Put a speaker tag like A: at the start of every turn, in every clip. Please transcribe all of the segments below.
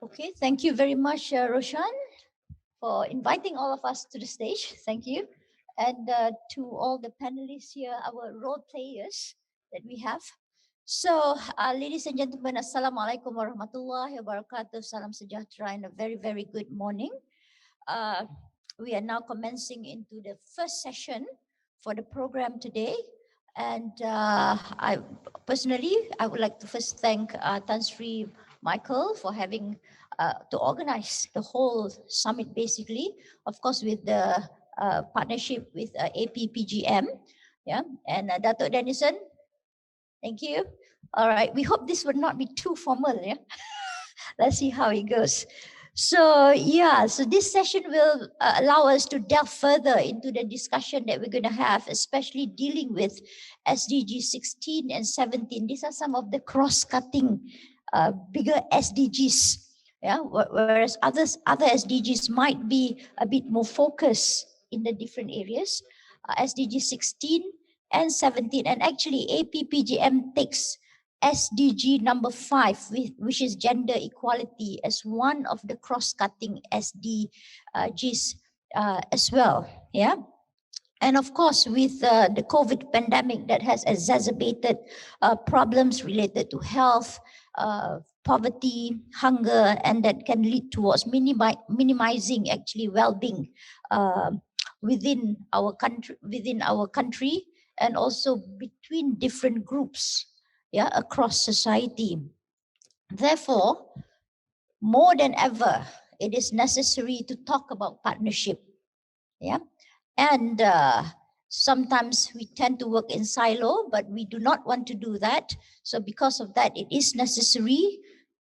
A: Okay, thank you very much, Roshan, for inviting all of us to the stage. Thank you. And to all the panelists here, our role players that we have. So, ladies and gentlemen, Assalamualaikum warahmatullahi wabarakatuh. Salam sejahtera and a very, very good morning. We are now commencing into the first session for the program today. And I would like to first thank Tan Sri Michael for having to organize the whole summit, basically, of course, with the partnership with APPGM, yeah, and Dato Denison. Thank you. All right, we hope this would not be too formal, yeah. Let's see how it goes. So this session will allow us to delve further into the discussion that we're going to have, especially dealing with SDG 16 and 17. These are some of the cross-cutting bigger SDGs. Yeah, whereas other SDGs might be a bit more focused in the different areas. SDG 16 and 17, and actually APPGM takes SDG number 5, which is gender equality, as one of the cross-cutting SDGs as well. Yeah. And of course, with the COVID pandemic that has exacerbated problems related to health, poverty, hunger, and that can lead towards minimizing actually well-being within our country, and also between different groups, yeah, across society. Therefore, more than ever, it is necessary to talk about partnership. Yeah. And sometimes we tend to work in silo, but we do not want to do that. So because of that, it is necessary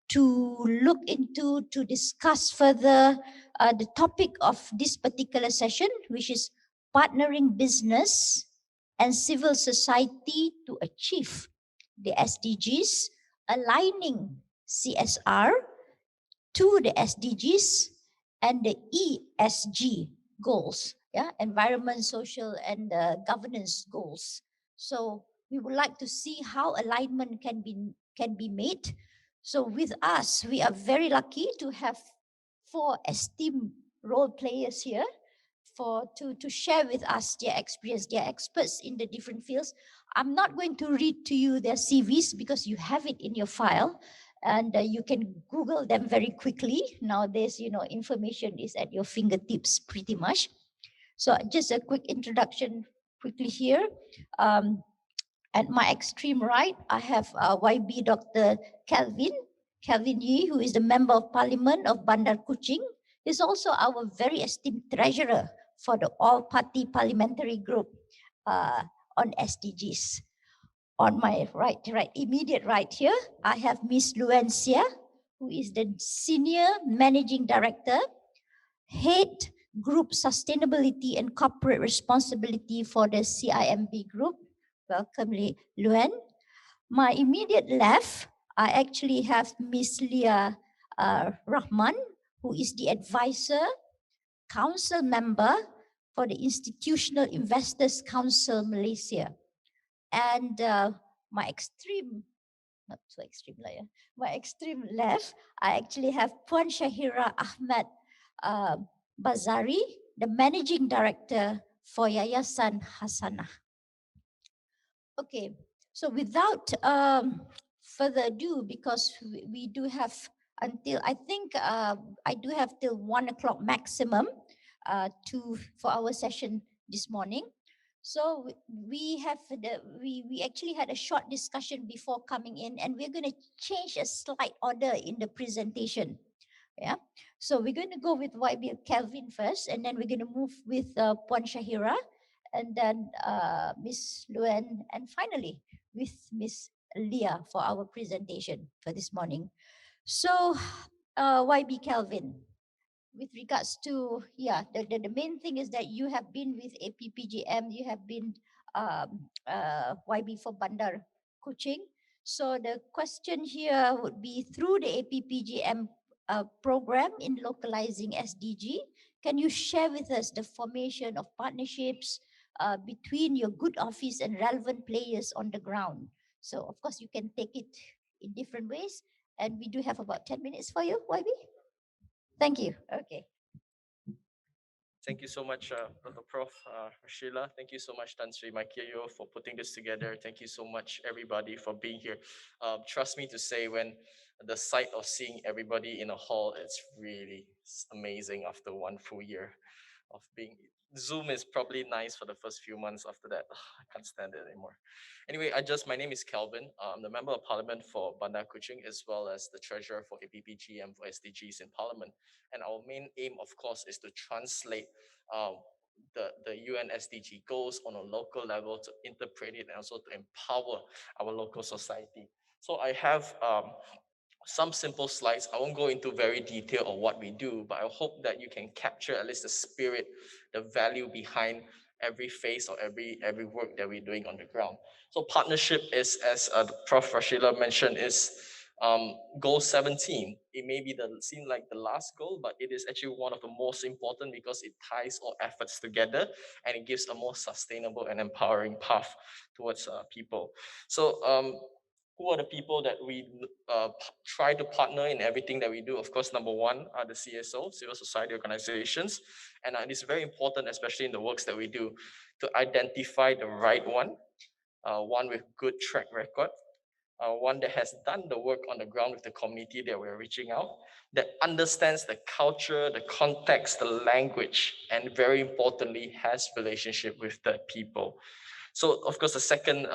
A: to look into, to discuss further the topic of this particular session, which is partnering business and civil society to achieve the SDGs, aligning CSR to the SDGs and the ESG goals, yeah, environment, social, and governance goals. So we would like to see how alignment can be made. So with us, we are very lucky to have 4 esteemed role players here to share with us their experience. They are experts in the different fields. I'm not going to read to you their CVs because you have it in your file, and you can Google them very quickly. Nowadays, information is at your fingertips pretty much. So just a quick introduction quickly here. At my extreme right, I have YB Dr. Kelvin Yee, who is the Member of Parliament of Bandar Kuching. He's also our very esteemed treasurer for the All-Party Parliamentary Group on SDGs. On my immediate right here, I have Miss Luanne Sieh, who is the Senior Managing Director, Head Group Sustainability and Corporate Responsibility for the CIMB Group. Welcome, Luanne. My immediate left, I actually have Miss Leah Rahman, who is the Advisor, Council Member for the Institutional Investors Council Malaysia. And my extreme left, I actually have Puan Shahira Ahmed Bazari, the Managing Director for Yayasan Hasanah. Okay, so without further ado, because we do have until, I think I do have till 1 o'clock maximum for our session this morning. So we actually had a short discussion before coming in, and we're going to change a slight order in the presentation. Yeah, so we're going to go with YB Kelvin first, and then we're going to move with Puan Shahira, and then Miss Luanne, and finally with Miss Leah for our presentation for this morning. So YB Kelvin, with regards to, the main thing is that you have been with APPGM, you have been YB for Bandar Kuching. So the question here would be, through the APPGM program in localizing SDG, can you share with us the formation of partnerships between your good office and relevant players on the ground? So of course you can take it in different ways, And we do have about 10 minutes for you, YB. Thank you. Okay.
B: Thank you so much, Dr. Prof. Rashila. Thank you so much, Tan Sri Makiyo, for putting this together. Thank you so much, everybody, for being here. Trust me to say, when the sight of seeing everybody in a hall, it's really amazing after one full year of being. Zoom is probably nice for the first few months. After that, I can't stand it anymore. Anyway, my name is Kelvin. I'm the Member of Parliament for Bandar Kuching, as well as the Treasurer for APPG and for SDGs in Parliament. And our main aim, of course, is to translate uh, the UN SDG goals on a local level, to interpret it and also to empower our local society. So I have some simple slides. I won't go into very detail on what we do, but I hope that you can capture at least the spirit, the value behind every phase or every work that we're doing on the ground. So partnership is, as Prof. Rashila mentioned, is goal 17. It may seem like the last goal, but it is actually one of the most important because it ties all efforts together and it gives a more sustainable and empowering path towards people. So who are the people that we try to partner in everything that we do? Of course, number one are the CSO, civil society organizations. And it is very important, especially in the works that we do, to identify the right one with good track record, one that has done the work on the ground with the community that we're reaching out, that understands the culture, the context, the language, and very importantly, has relationship with the people. So, of course, the second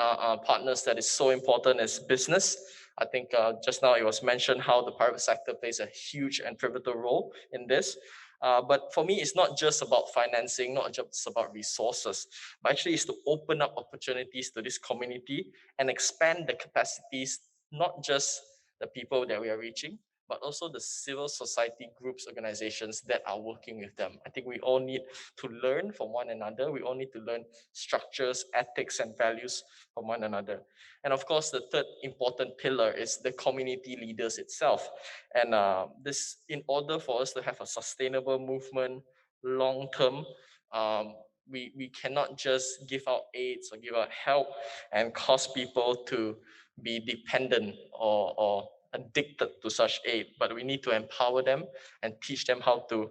B: partners that is so important is business. I think just now it was mentioned how the private sector plays a huge and pivotal role in this. But for me, it's not just about financing, not just about resources, but actually it's to open up opportunities to this community and expand the capacities, not just the people that we are reaching, but also the civil society groups, organizations that are working with them. I think we all need to learn from one another. We all need to learn structures, ethics, and values from one another. And of course, the third important pillar is the community leaders itself. And this, in order for us to have a sustainable movement, long term, um, we cannot just give out aids or give out help and cause people to be dependent or addicted to such aid, but we need to empower them and teach them how to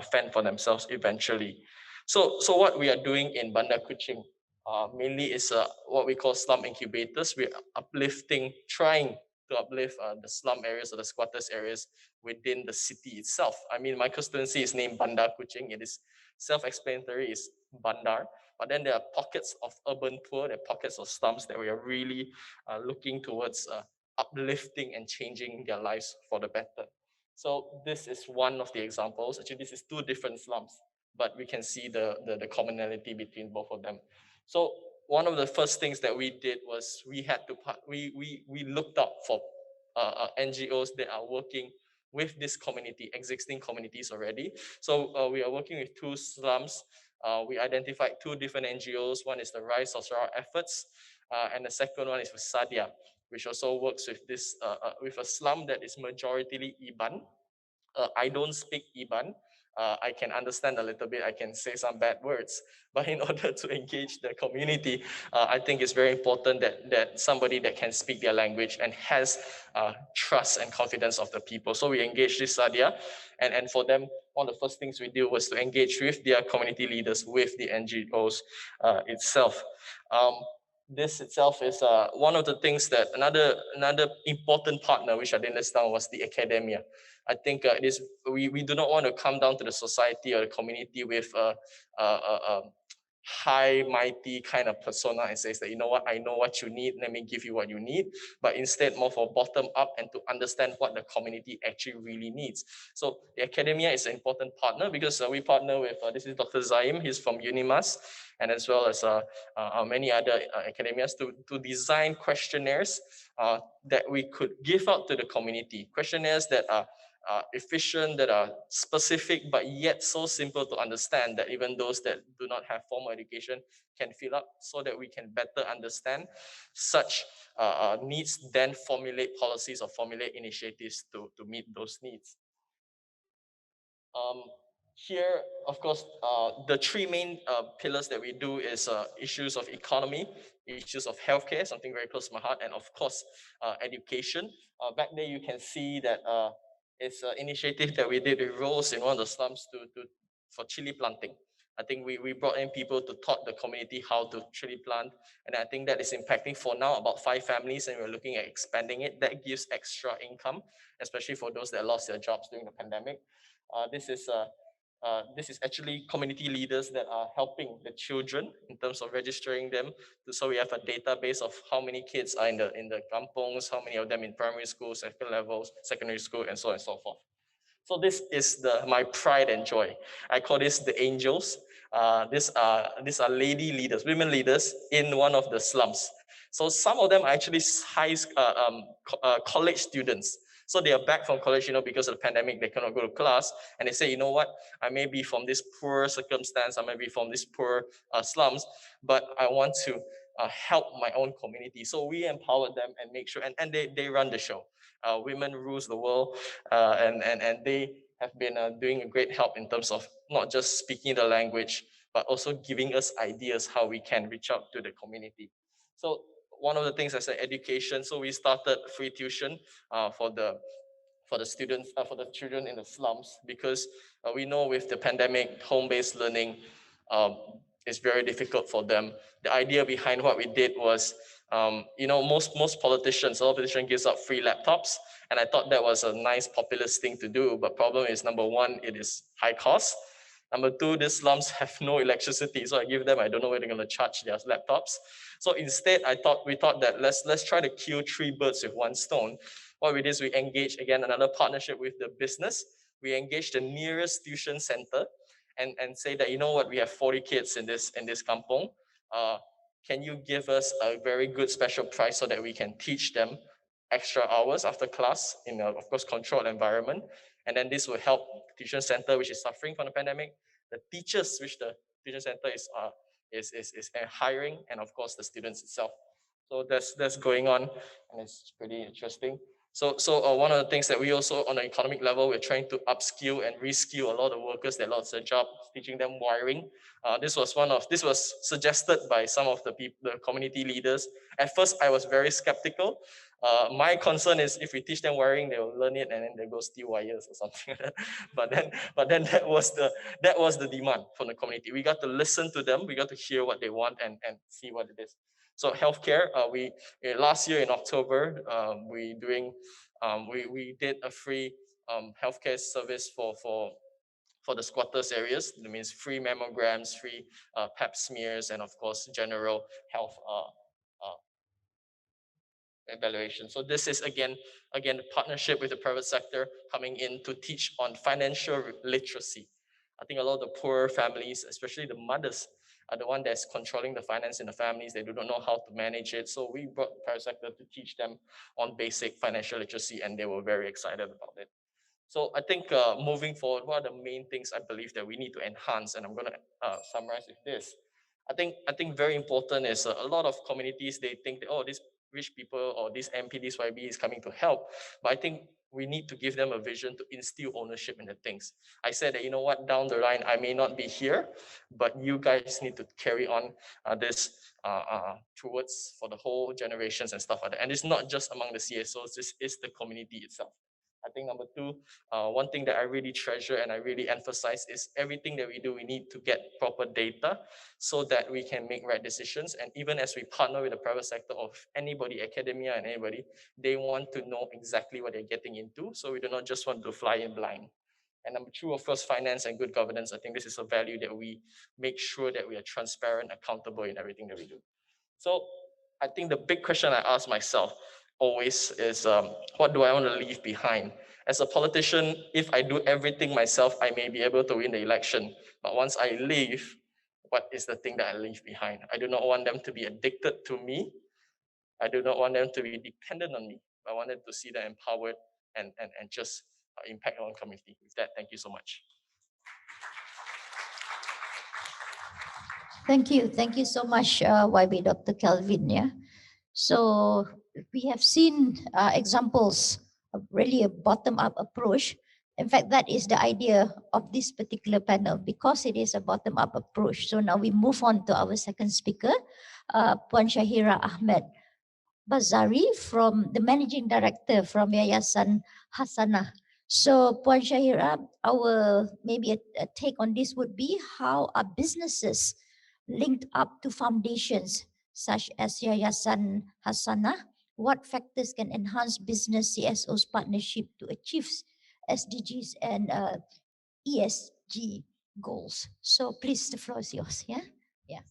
B: fend for themselves eventually. So what we are doing in Bandar Kuching mainly is what we call slum incubators. We're trying to uplift the slum areas or the squatters areas within the city itself. I mean, my constituency is named Bandar Kuching. It is self-explanatory, is Bandar. But then there are pockets of urban poor, there are pockets of slums that we are really looking towards uplifting and changing their lives for the better. So this is one of the examples. Actually, this is two different slums, but we can see the commonality between both of them. So one of the first things that we did was we looked up for NGOs that are working with this community, existing communities already. So we are working with two slums. We identified two different NGOs. One is the Rise of Sarawak Efforts, and the second one is with Sadia, which also works with with a slum that is majoritarily Iban. I don't speak Iban. I can understand a little bit. I can say some bad words, but in order to engage the community, I think it's very important that somebody that can speak their language and has trust and confidence of the people. So we engaged this Sadia, and for them, one of the first things we did was to engage with their community leaders, with the NGOs itself. This itself is one of the things that another important partner which I didn't list down was the academia. I think we do not want to come down to the society or the community with a high mighty kind of persona and says that, you know what, I know what you need, let me give you what you need, but instead more for bottom up and to understand what the community actually really needs. So the academia is an important partner because we partner with this is Dr. Zaim, he's from UNIMAS, and as well as many other academias to design questionnaires that we could give out to the community, questionnaires that are efficient, that are specific, but yet so simple to understand that even those that do not have formal education can fill up, so that we can better understand such needs, then formulate policies or formulate initiatives to meet those needs. Here, of course, the three main pillars that we do is issues of economy, issues of healthcare, something very close to my heart, and of course, education. Back there, you can see that it's an initiative that we did with Rose in one of the slums for chili planting. I think we brought in people to taught the community how to chili plant, and I think that is impacting for now about 5 families, and we're looking at expanding it. That gives extra income, especially for those that lost their jobs during the pandemic. This is actually community leaders that are helping the children in terms of registering them. So we have a database of how many kids are in the kampongs, how many of them in primary school, second levels, secondary school, and so on and so forth. So this is my pride and joy. I call this the angels. These are lady leaders, women leaders in one of the slums. So some of them are actually college students. So they are back from college, because of the pandemic, they cannot go to class. And they say, you know what, I may be from this poor circumstance, I may be from this poor slums, but I want to help my own community. So we empower them and make sure, and they run the show. Women rules the world, and they have been doing a great help in terms of not just speaking the language, but also giving us ideas how we can reach out to the community. So one of the things I said, education. So we started free tuition for the students, for the children in the slums, because we know with the pandemic, home-based learning is very difficult for them. The idea behind what we did was, most politicians, a lot of politicians gives out free laptops, and I thought that was a nice populist thing to do. But problem is, number one, it is high cost. Number two, these slums have no electricity, so I give them, I don't know where they're going to charge their laptops. So instead, we thought that let's try to kill 3 birds with 1 stone. What we did is we engaged, again, another partnership with the business. We engaged the nearest tuition center and say that, you know what, we have 40 kids in this kampong. Can you give us a very good special price so that we can teach them extra hours after class in a, of course, controlled environment? And then this will help the tuition center, which is suffering from the pandemic, the teachers, which the tuition center is hiring, and of course the students itself. So that's going on, and it's pretty interesting. So one of the things that we also, on an economic level, we're trying to upskill and reskill a lot of workers that lost their job, teaching them wiring. This was suggested by some of the community leaders. At first, I was very skeptical. My concern is if we teach them wiring, they will learn it and then they go steal wires or something like that. But then that was the demand from the community. We got to listen to them. We got to hear what they want and see what it is. So healthcare, last year in October, we did a free healthcare service for the squatters areas. That means free mammograms, free pap smears, and of course general health evaluation. So this is again a partnership with the private sector coming in to teach on financial literacy. I think a lot of the poor families, especially the mothers, are the one that's controlling the finance in the families. They do not know how to manage it. So we brought the private sector to teach them on basic financial literacy, and they were very excited about it. So I think moving forward, what are the main things I believe that we need to enhance? And I'm going to summarize with this. I think very important is a lot of communities, they think that, oh, these rich people or this MP, this YB is coming to help. But I think we need to give them a vision to instill ownership in the things. I said that, you know what, down the line, I may not be here, but you guys need to carry on this towards for the whole generations and stuff like that. And it's not just among the CSOs, this is the community itself. I think number two, one thing that I really treasure and I really emphasize is everything that we do, we need to get proper data so that we can make right decisions. And even as we partner with the private sector of anybody, academia and anybody, they want to know exactly what they're getting into. So we do not just want to fly in blind. And number two, of course, finance and good governance. I think this is a value that we make sure that we are transparent, accountable in everything that we do. So I think the big question I ask myself always is, what do I want to leave behind? As a politician, if I do everything myself, I may be able to win the election. But once I leave, what is the thing that I leave behind? I do not want them to be addicted to me. I do not want them to be dependent on me. I want them to see them empowered and just impact on community. With that, thank you so much.
A: Thank you. Thank you so much, YB Dr. Kelvin. Yeah. So we have seen examples of really a bottom-up approach In fact, that is the idea of this particular panel because it is a bottom-up approach. So now we move on to our second speaker, Puan Shahira Ahmed Bazari, from the Managing Director from Yayasan Hasanah. So Puan Shahira, our maybe a take on this would be how are businesses linked up to foundations such as Yayasan Hasanah? What factors can enhance business CSO's partnership to achieve SDGs and ESG goals? So please, the floor is yours. Yeah, yeah.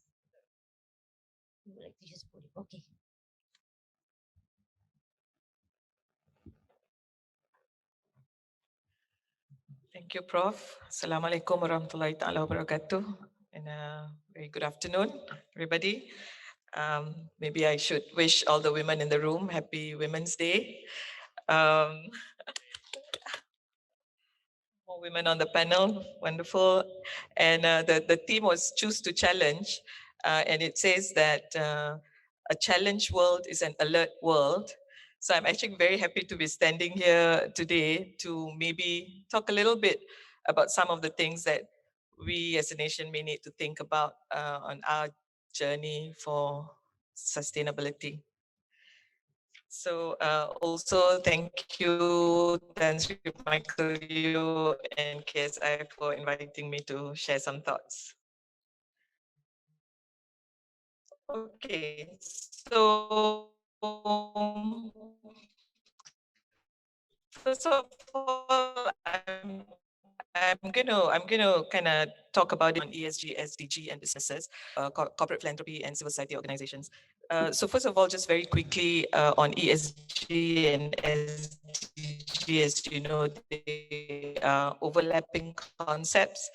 A: You would like to just put it. Okay.
C: Thank you, Prof. Assalamualaikum warahmatullahi ta'ala wabarakatuh. And very good afternoon, everybody. Maybe I should wish all the women in the room happy Women's Day. More women on the panel, wonderful. And the theme was choose to challenge. And it says that a challenge world is an alert world. So I'm actually very happy to be standing here today to maybe talk a little bit about some of the things that we as a nation may need to think about on our journey for sustainability. So also thank you, Tan Sri Michael Yu and KSI for inviting me to share some thoughts. Okay, so first of all, I'm gonna kind of talk about it on ESG, SDG, and businesses, corporate philanthropy, and civil society organizations. So first of all, just very quickly on ESG and SDG, as you know, they are overlapping concepts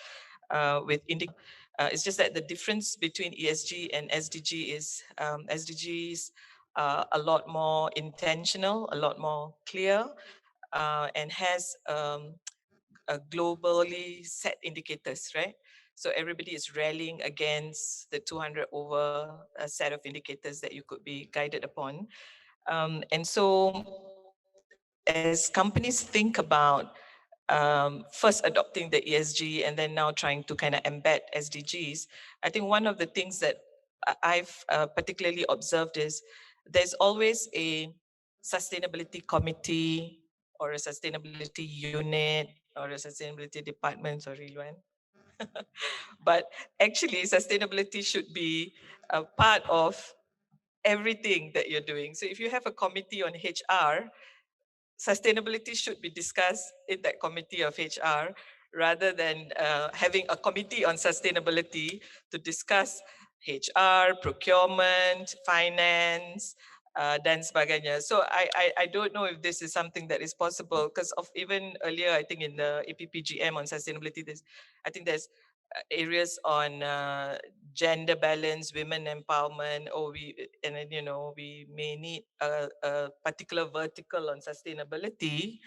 C: with it's just that the difference between ESG and SDG is SDGs are a lot more intentional, a lot more clear, and has globally set indicators, right? So everybody is rallying against the 200 over a set of indicators that you could be guided upon. And so as companies think about first adopting the ESG and then now trying to kind of embed SDGs, I think one of the things that I've particularly observed is there's always a sustainability committee or a sustainability unit or a sustainability department, sorry, Luanne. But actually, sustainability should be a part of everything that you're doing. So if you have a committee on HR, sustainability should be discussed in that committee of HR rather than having a committee on sustainability to discuss HR, procurement, finance, dan sebagainya. So I don't know if this is something that is possible because of even earlier, I think in the APPGM on sustainability, I think there's areas on gender balance, women empowerment, or and then, you know, we may need a particular vertical on sustainability,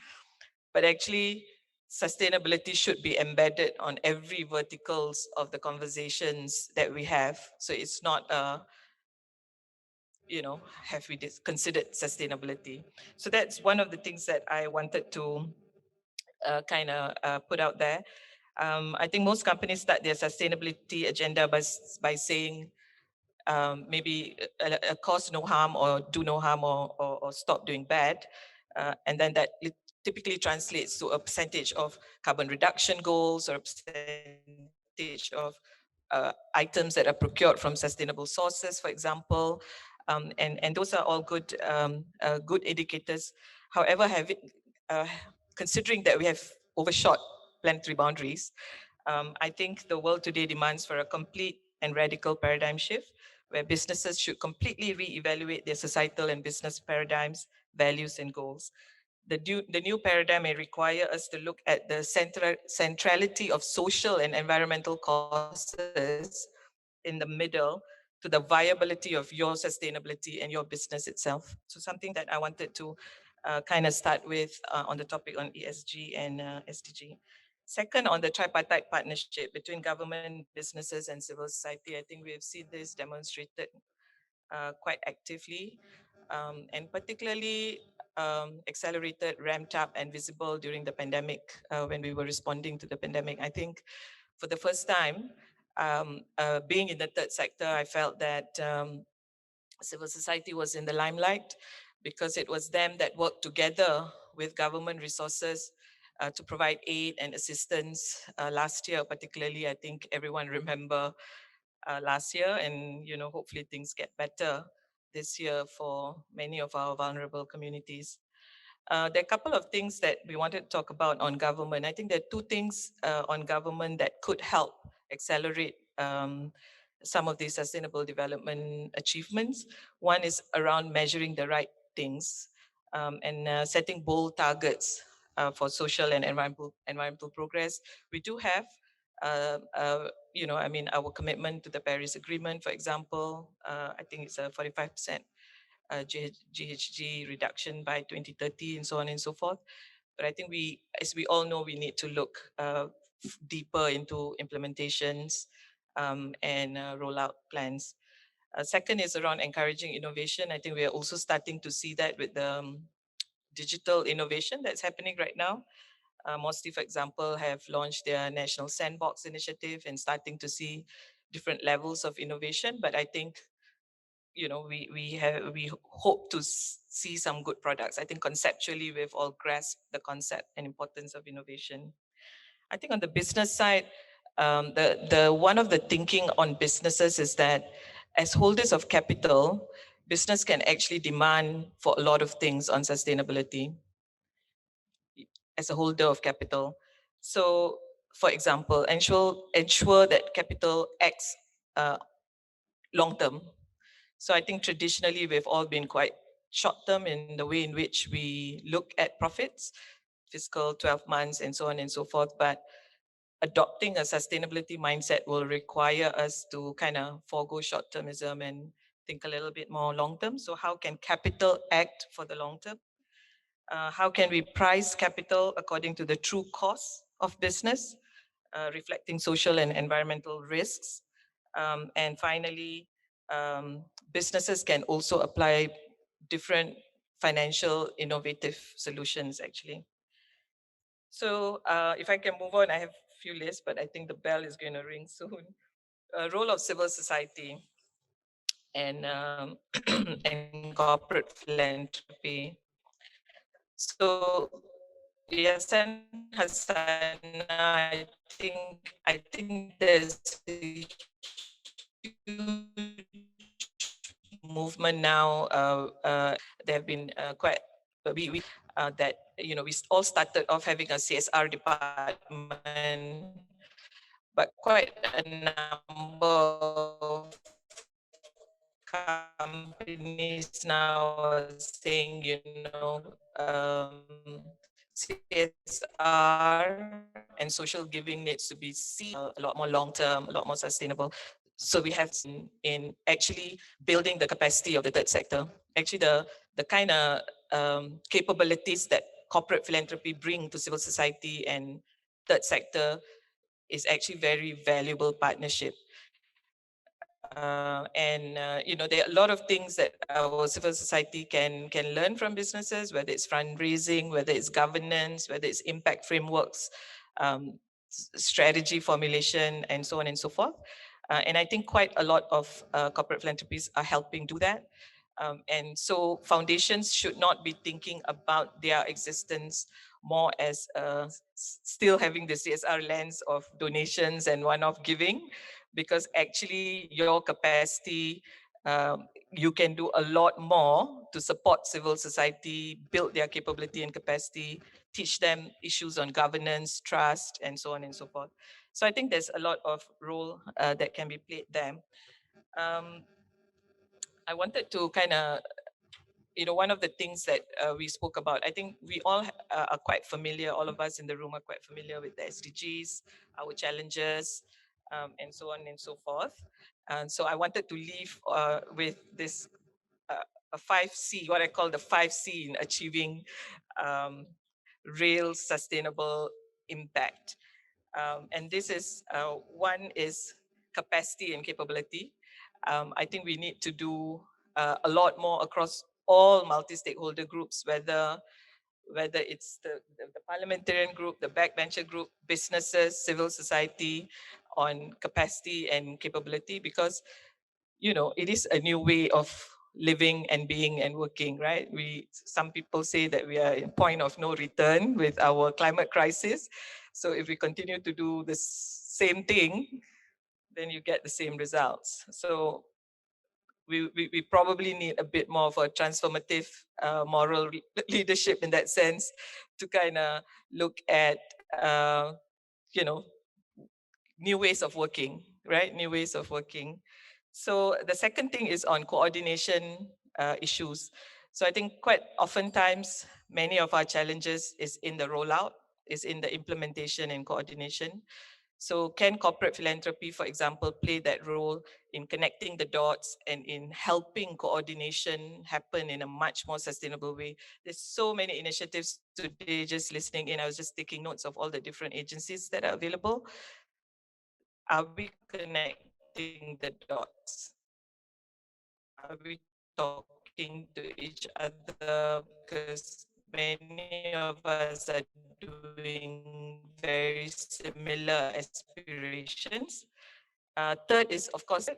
C: but actually sustainability should be embedded on every verticals of the conversations that we have. So it's not you know, have we considered sustainability? So that's one of the things that I wanted to kind of put out there. I think most companies start their sustainability agenda by saying maybe a cause no harm or do no harm or stop doing bad. And then that typically translates to a percentage of carbon reduction goals or a percentage of items that are procured from sustainable sources, for example. And those are all good, good indicators. However, considering that we have overshot planetary boundaries, I think the world today demands for a complete and radical paradigm shift where businesses should completely re-evaluate their societal and business paradigms, values, and goals. The new paradigm may require us to look at the centrality of social and environmental causes in the middle to the viability of your sustainability and your business itself. So something that I wanted to kind of start with on the topic on ESG and SDG. Second, on the tripartite partnership between government, businesses, and civil society, I think we have seen this demonstrated quite actively. And particularly, accelerated, ramped up, and visible during the pandemic when we were responding to the pandemic. I think for the first time, being in the third sector, I felt that civil society was in the limelight because it was them that worked together with government resources to provide aid and assistance last year. Particularly, I think everyone remember last year, and hopefully things get better this year for many of our vulnerable communities. There are a couple of things that we wanted to talk about on government. I think there are two things on government that could help accelerate some of these sustainable development achievements. One is around measuring the right things and setting bold targets for social and environmental progress. We do have, our commitment to the Paris Agreement, for example. I think it's a 45% GHG reduction by 2030 and so on and so forth. But I think as we all know, we need to look deeper into implementations and rollout plans. Second is around encouraging innovation. I think we are also starting to see that with the digital innovation that's happening right now. Mostly, for example, have launched their National Sandbox initiative and starting to see different levels of innovation. But I think we hope to see some good products. I think conceptually we've all grasped the concept and importance of innovation. I think on the business side, the one of the thinking on businesses is that as holders of capital, business can actually demand for a lot of things on sustainability as a holder of capital. So, for example, ensure that capital acts long term. So I think traditionally we've all been quite short term in the way in which we look at profits, fiscal 12 months and so on and so forth. But adopting a sustainability mindset will require us to kind of forego short termism and think a little bit more long term. So how can capital act for the long term? How can we price capital according to the true cost of business, reflecting social and environmental risks? And finally, businesses can also apply different financial innovative solutions actually. So if I can move on, I have a few lists, but I think the bell is going to ring soon. Role of civil society and, and corporate philanthropy. So Yayasan Hasanah, I think there's a huge movement now. There have been quite that we all started off having a CSR department, but quite a number of companies now are saying, CSR and social giving needs to be seen a lot more long term, a lot more sustainable. So we have in actually building the capacity of the third sector. Actually, the kind of capabilities that corporate philanthropy bring to civil society and third sector is actually very valuable partnership. There are a lot of things that our civil society can learn from businesses, whether it's fundraising, whether it's governance, whether it's impact frameworks, strategy formulation, and so on and so forth. And I think quite a lot of corporate philanthropies are helping do that. And so foundations should not be thinking about their existence more as still having the CSR lens of donations and one-off giving, because actually your capacity, you can do a lot more to support civil society, build their capability and capacity, teach them issues on governance, trust, and so on and so forth. So I think there's a lot of role that can be played there. I wanted to kind of, one of the things that we spoke about, I think we all are quite familiar, all of us in the room are quite familiar with the SDGs, our challenges, and so on and so forth. And so I wanted to leave with this a 5C, what I call the 5C in achieving real sustainable impact. And this is, one is capacity and capability. I think we need to do a lot more across all multi-stakeholder groups, whether it's the parliamentarian group, the backbencher group, businesses, civil society, on capacity and capability, because it is a new way of living and being and working, right? Some people say that we are in point of no return with our climate crisis. So if we continue to do the same thing, then you get the same results. So we probably need a bit more of a transformative moral leadership in that sense, to kind of look at you know new ways of working, right? New ways of working. So the second thing is on coordination issues. So I think quite oftentimes many of our challenges is in the rollout, is in the implementation and coordination. So can corporate philanthropy, for example, play that role in connecting the dots and in helping coordination happen in a much more sustainable way? There's so many initiatives today. Just listening in, I was just taking notes of all the different agencies that are available. Are we connecting the dots? Are we talking to each other? Because many of us are doing very similar aspirations. Third is, of course,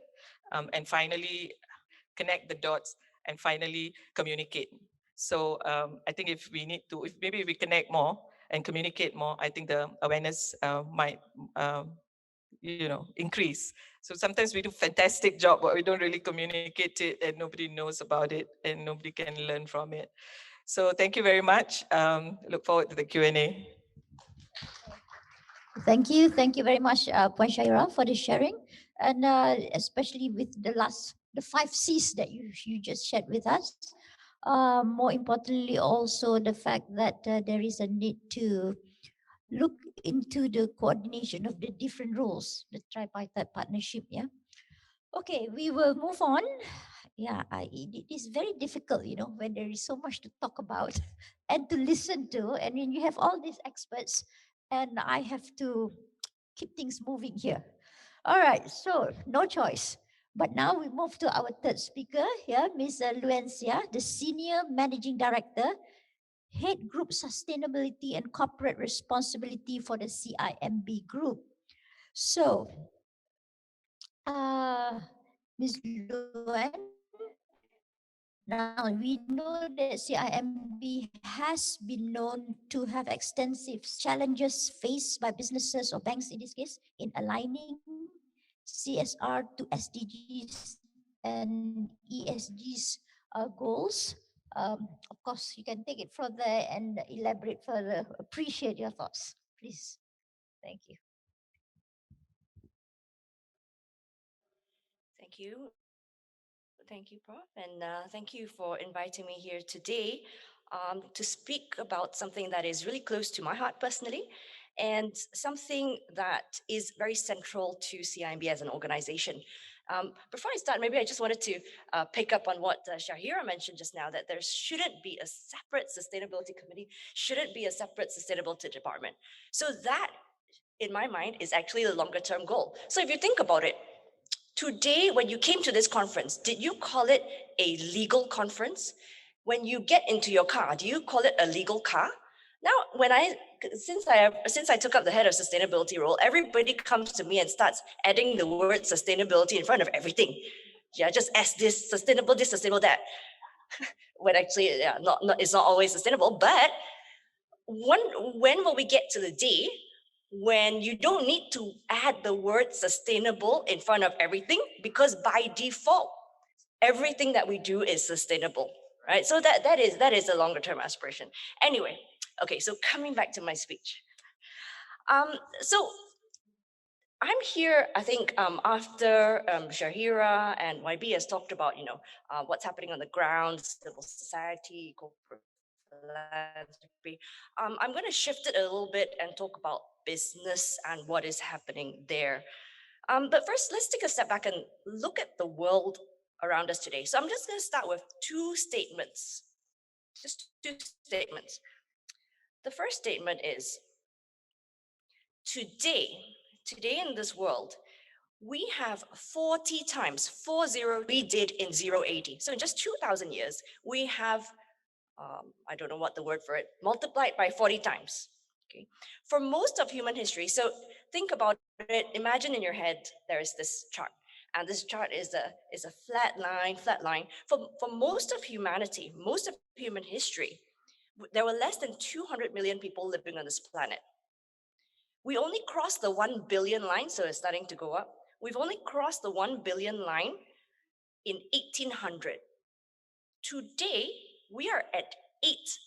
C: and finally, connect the dots, and finally, communicate. So I think if maybe we connect more and communicate more, I think the awareness might increase. So sometimes we do fantastic job, but we don't really communicate it, and nobody knows about it, and nobody can learn from it. So thank you very much. Look forward to the Q&A.
A: Thank you very much, Puan Shahira, for the sharing, and especially with the 5 C's that you just shared with us. More importantly, also the fact that there is a need to look into the coordination of the different roles, the tripartite partnership. Yeah. Okay, we will move on. Yeah, it is very difficult, when there is so much to talk about and to listen to, and when you have all these experts, and I have to keep things moving here. All right, so no choice. But now we move to our third speaker here, Ms. Luanne, the Senior Managing Director, Head Group Sustainability and Corporate Responsibility for the CIMB Group. So, Ms. Luanne, now we know that CIMB has been known to have extensive challenges faced by businesses or banks in this case in aligning CSR to SDGs and ESGs goals. Of course, you can take it further and elaborate further. Appreciate your thoughts, please. Thank you.
D: Thank you. Thank you, Prof. And thank you for inviting me here today to speak about something that is really close to my heart personally, and something that is very central to CIMB as an organization. Before I start, maybe I just wanted to pick up on what Shahira mentioned just now, that there shouldn't be a separate sustainability committee, shouldn't be a separate sustainability department. So that, in my mind, is actually the longer term goal. So if you think about it, today, when you came to this conference, did you call it a legal conference? When you get into your car, do you call it a legal car? Now, since I took up the head of sustainability role, everybody comes to me and starts adding the word sustainability in front of everything. Yeah, just ask this sustainable, that. When actually, yeah, it's not always sustainable. But when will we get to the day when you don't need to add the word sustainable in front of everything, because by default, everything that we do is sustainable, right? So that is a longer term aspiration. Anyway, okay, so coming back to my speech. So I'm here, I think, after Shahira and YB has talked about, what's happening on the ground, civil society, corporate philanthropy. I'm going to shift it a little bit and talk about business and what is happening there. But first, let's take a step back and look at the world around us today. So I'm just going to start with two statements. Just two statements. The first statement is, today in this world, We have 40 times, 40 we did in 080. So in just 2,000 years, we have, I don't know what the word for it, multiplied by 40 times. Okay. For most of human history, so think about it, imagine in your head, there is this chart. And this chart is a flat line. For most of humanity, most of human history, there were less than 200 million people living on this planet. We only crossed the 1 billion line, so it's starting to go up. We've only crossed the 1 billion line in 1800. Today, we are at 8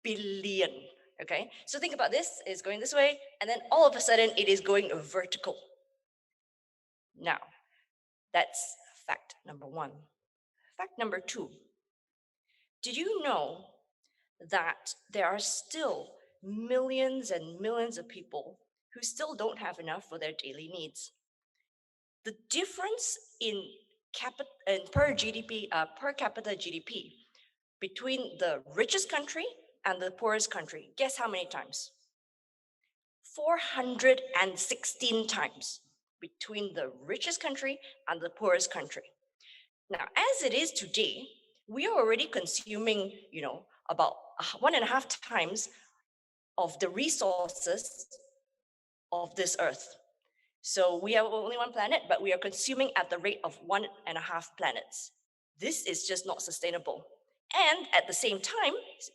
D: billion. Okay, so think about this, it's going this way, and then all of a sudden it is going vertical. Now, that's fact number one. Fact number two, did you know that there are still millions and millions of people who still don't have enough for their daily needs? The difference in per capita GDP between the richest country and the poorest country, guess how many times? 416 times between the richest country and the poorest country. Now, as it is today, we are already consuming, about 1.5 times of the resources of this earth. So we have only one planet, but we are consuming at the rate of 1.5 planets. This is just not sustainable. And at the same time,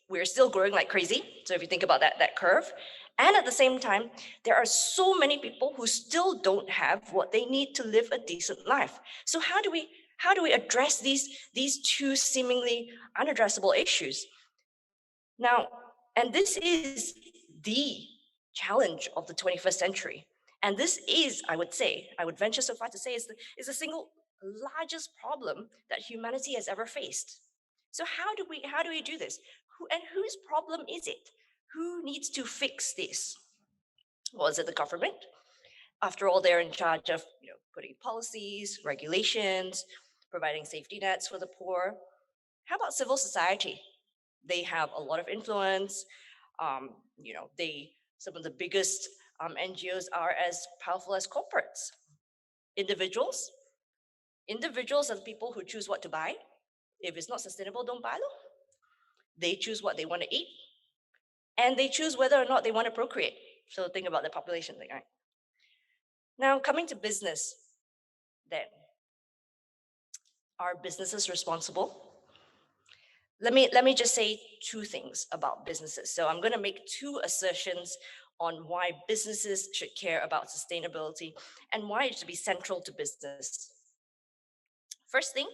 D: we're still growing like crazy. So if you think about that curve, and at the same time, there are so many people who still don't have what they need to live a decent life. So how do we address these two seemingly unaddressable issues? Now, and this is the challenge of the 21st century. And this is, I would venture so far to say, is the single largest problem that humanity has ever faced. So how do we do this? Whose problem is it? Who needs to fix this? Well, is it the government? After all, they're in charge of putting policies, regulations, providing safety nets for the poor. How about civil society? They have a lot of influence. Some of the biggest NGOs are as powerful as corporates. Individuals are the people who choose what to buy. If it's not sustainable, don't buy them. They choose what they want to eat, and they choose whether or not they want to procreate. So think about the population thing, right? Now, coming to business, then, are businesses responsible? Let me just say two things about businesses. So I'm going to make two assertions on why businesses should care about sustainability and why it should be central to business. First thing,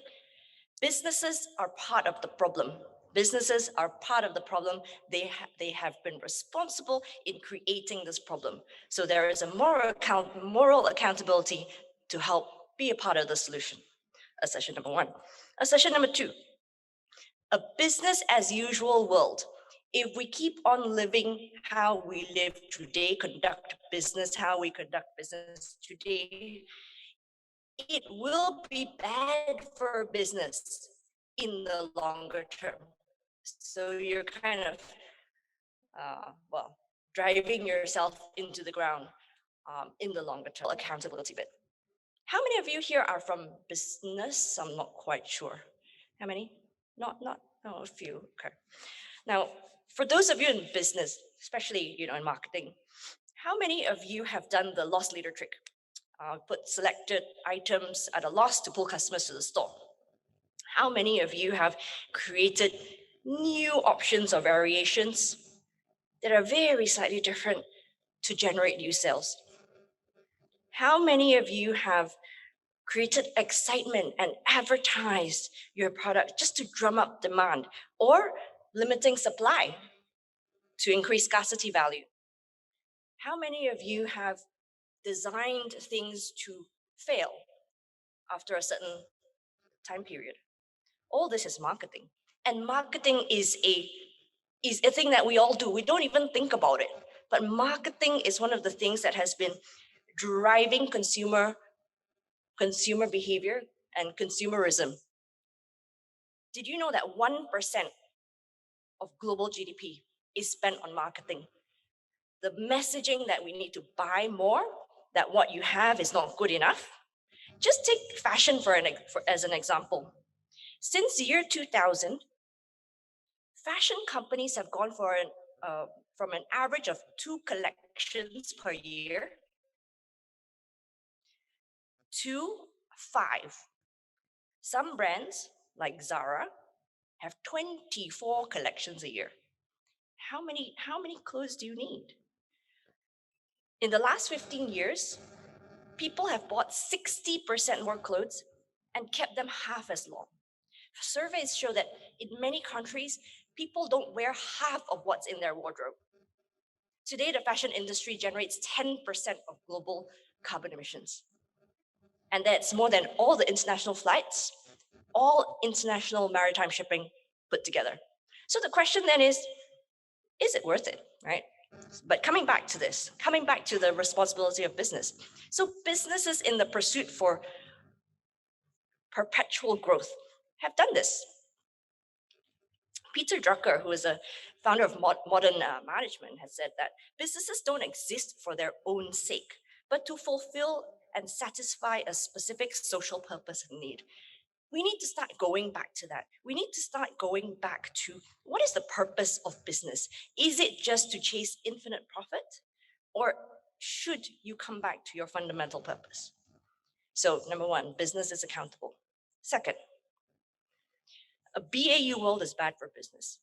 D: businesses are part of the problem. Businesses are part of the problem. They have been responsible in creating this problem. So there is a moral accountability to help be a part of the solution. Assertion number one. Assertion number two. A business as usual world. If we keep on living how we live today, conduct business how we conduct business today, it will be bad for business in the longer term. So you're kind of, driving yourself into the ground in the longer term. Accountability bit. How many of you here are from business? I'm not quite sure. How many? No, a few. Okay. Now, for those of you in business, especially in marketing, how many of you have done the loss leader trick? Put selected items at a loss to pull customers to the store. How many of you have created new options or variations that are very slightly different to generate new sales? How many of you have created excitement and advertised your product just to drum up demand, or limiting supply to increase scarcity value? How many of you have designed things to fail after a certain time period? All this is marketing. And marketing is a thing that we all do. We don't even think about it. But marketing is one of the things that has been driving consumer behavior and consumerism. Did you know that 1% of global GDP is spent on marketing? The messaging that we need to buy more, that what you have is not good enough, Just take fashion as an example. Since the year 2000, fashion companies have gone from an average of 2 collections per year to 5. Some brands, like Zara, have 24 collections a year. How many clothes do you need? In the last 15 years, people have bought 60% more clothes and kept them half as long. Surveys show that in many countries, people don't wear half of what's in their wardrobe. Today, the fashion industry generates 10% of global carbon emissions. And that's more than all the international flights, all international maritime shipping put together. So the question then is it worth it, right? But coming back to the responsibility of business. So businesses in the pursuit for perpetual growth have done this. Peter Drucker, who is a founder of modern management, has said that businesses don't exist for their own sake, but to fulfill and satisfy a specific social purpose and need. We need to start going back to that. We need to start going back to what is the purpose of business? Is it just to chase infinite profit? Or should you come back to your fundamental purpose? So, number one, business is accountable. Second, a BAU world is bad for business.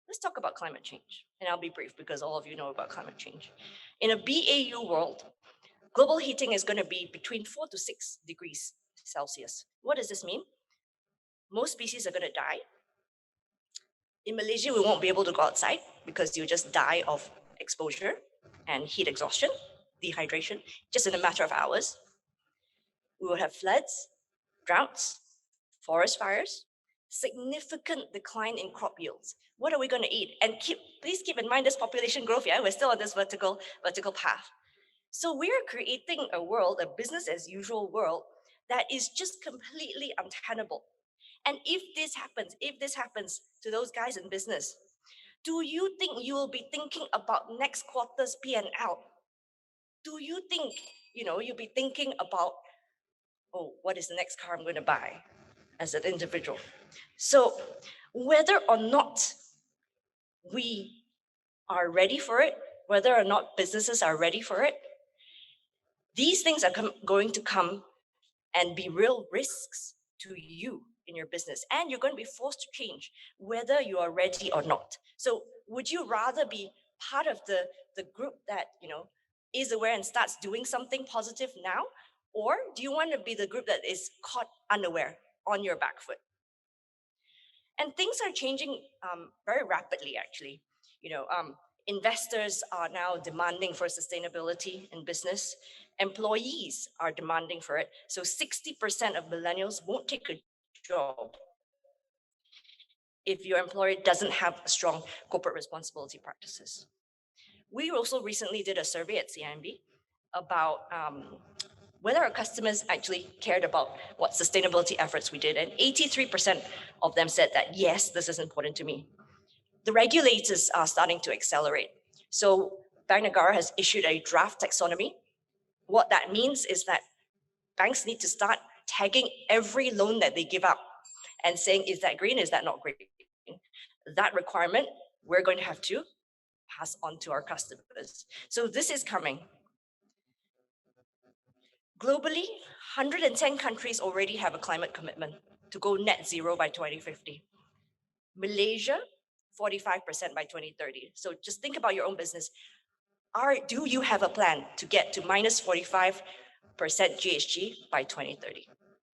D: Let's talk about climate change. And I'll be brief because all of you know about climate change. In a BAU world, global heating is going to be between 4 to 6 degrees Celsius. What does this mean? Most species are going to die. In Malaysia, we won't be able to go outside because you just die of exposure and heat exhaustion, dehydration, just in a matter of hours. We will have floods, droughts, forest fires, significant decline in crop yields. What are we going to eat? And please keep in mind this population growth, yeah, we're still on this vertical path. So we're creating a world, a business as usual world, that is just completely untenable. And if this happens to those guys in business, do you think you will be thinking about next quarter's P&L? Do you think, you'll be thinking about, oh, what is the next car I'm going to buy as an individual? So whether or not we are ready for it, whether or not businesses are ready for it, these things are going to come and be real risks to you in your business. And you're going to be forced to change whether you are ready or not. So would you rather be part of the group that, is aware and starts doing something positive now? Or do you want to be the group that is caught unaware on your back foot? And things are changing very rapidly, actually. Investors are now demanding for sustainability in business. Employees are demanding for it. So 60% of millennials won't take a job if your employer doesn't have strong corporate responsibility practices. We also recently did a survey at CIMB about whether our customers actually cared about what sustainability efforts we did. And 83% of them said that, yes, this is important to me. The regulators are starting to accelerate. So Bank Negara has issued a draft taxonomy. What that means is that banks need to start tagging every loan that they give out and saying, is that green, is that not green? That requirement, we're going to have to pass on to our customers. So this is coming. Globally, 110 countries already have a climate commitment to go net zero by 2050. Malaysia, 45% by 2030. So just think about your own business. Do you have a plan to get to minus 45% GHG by 2030?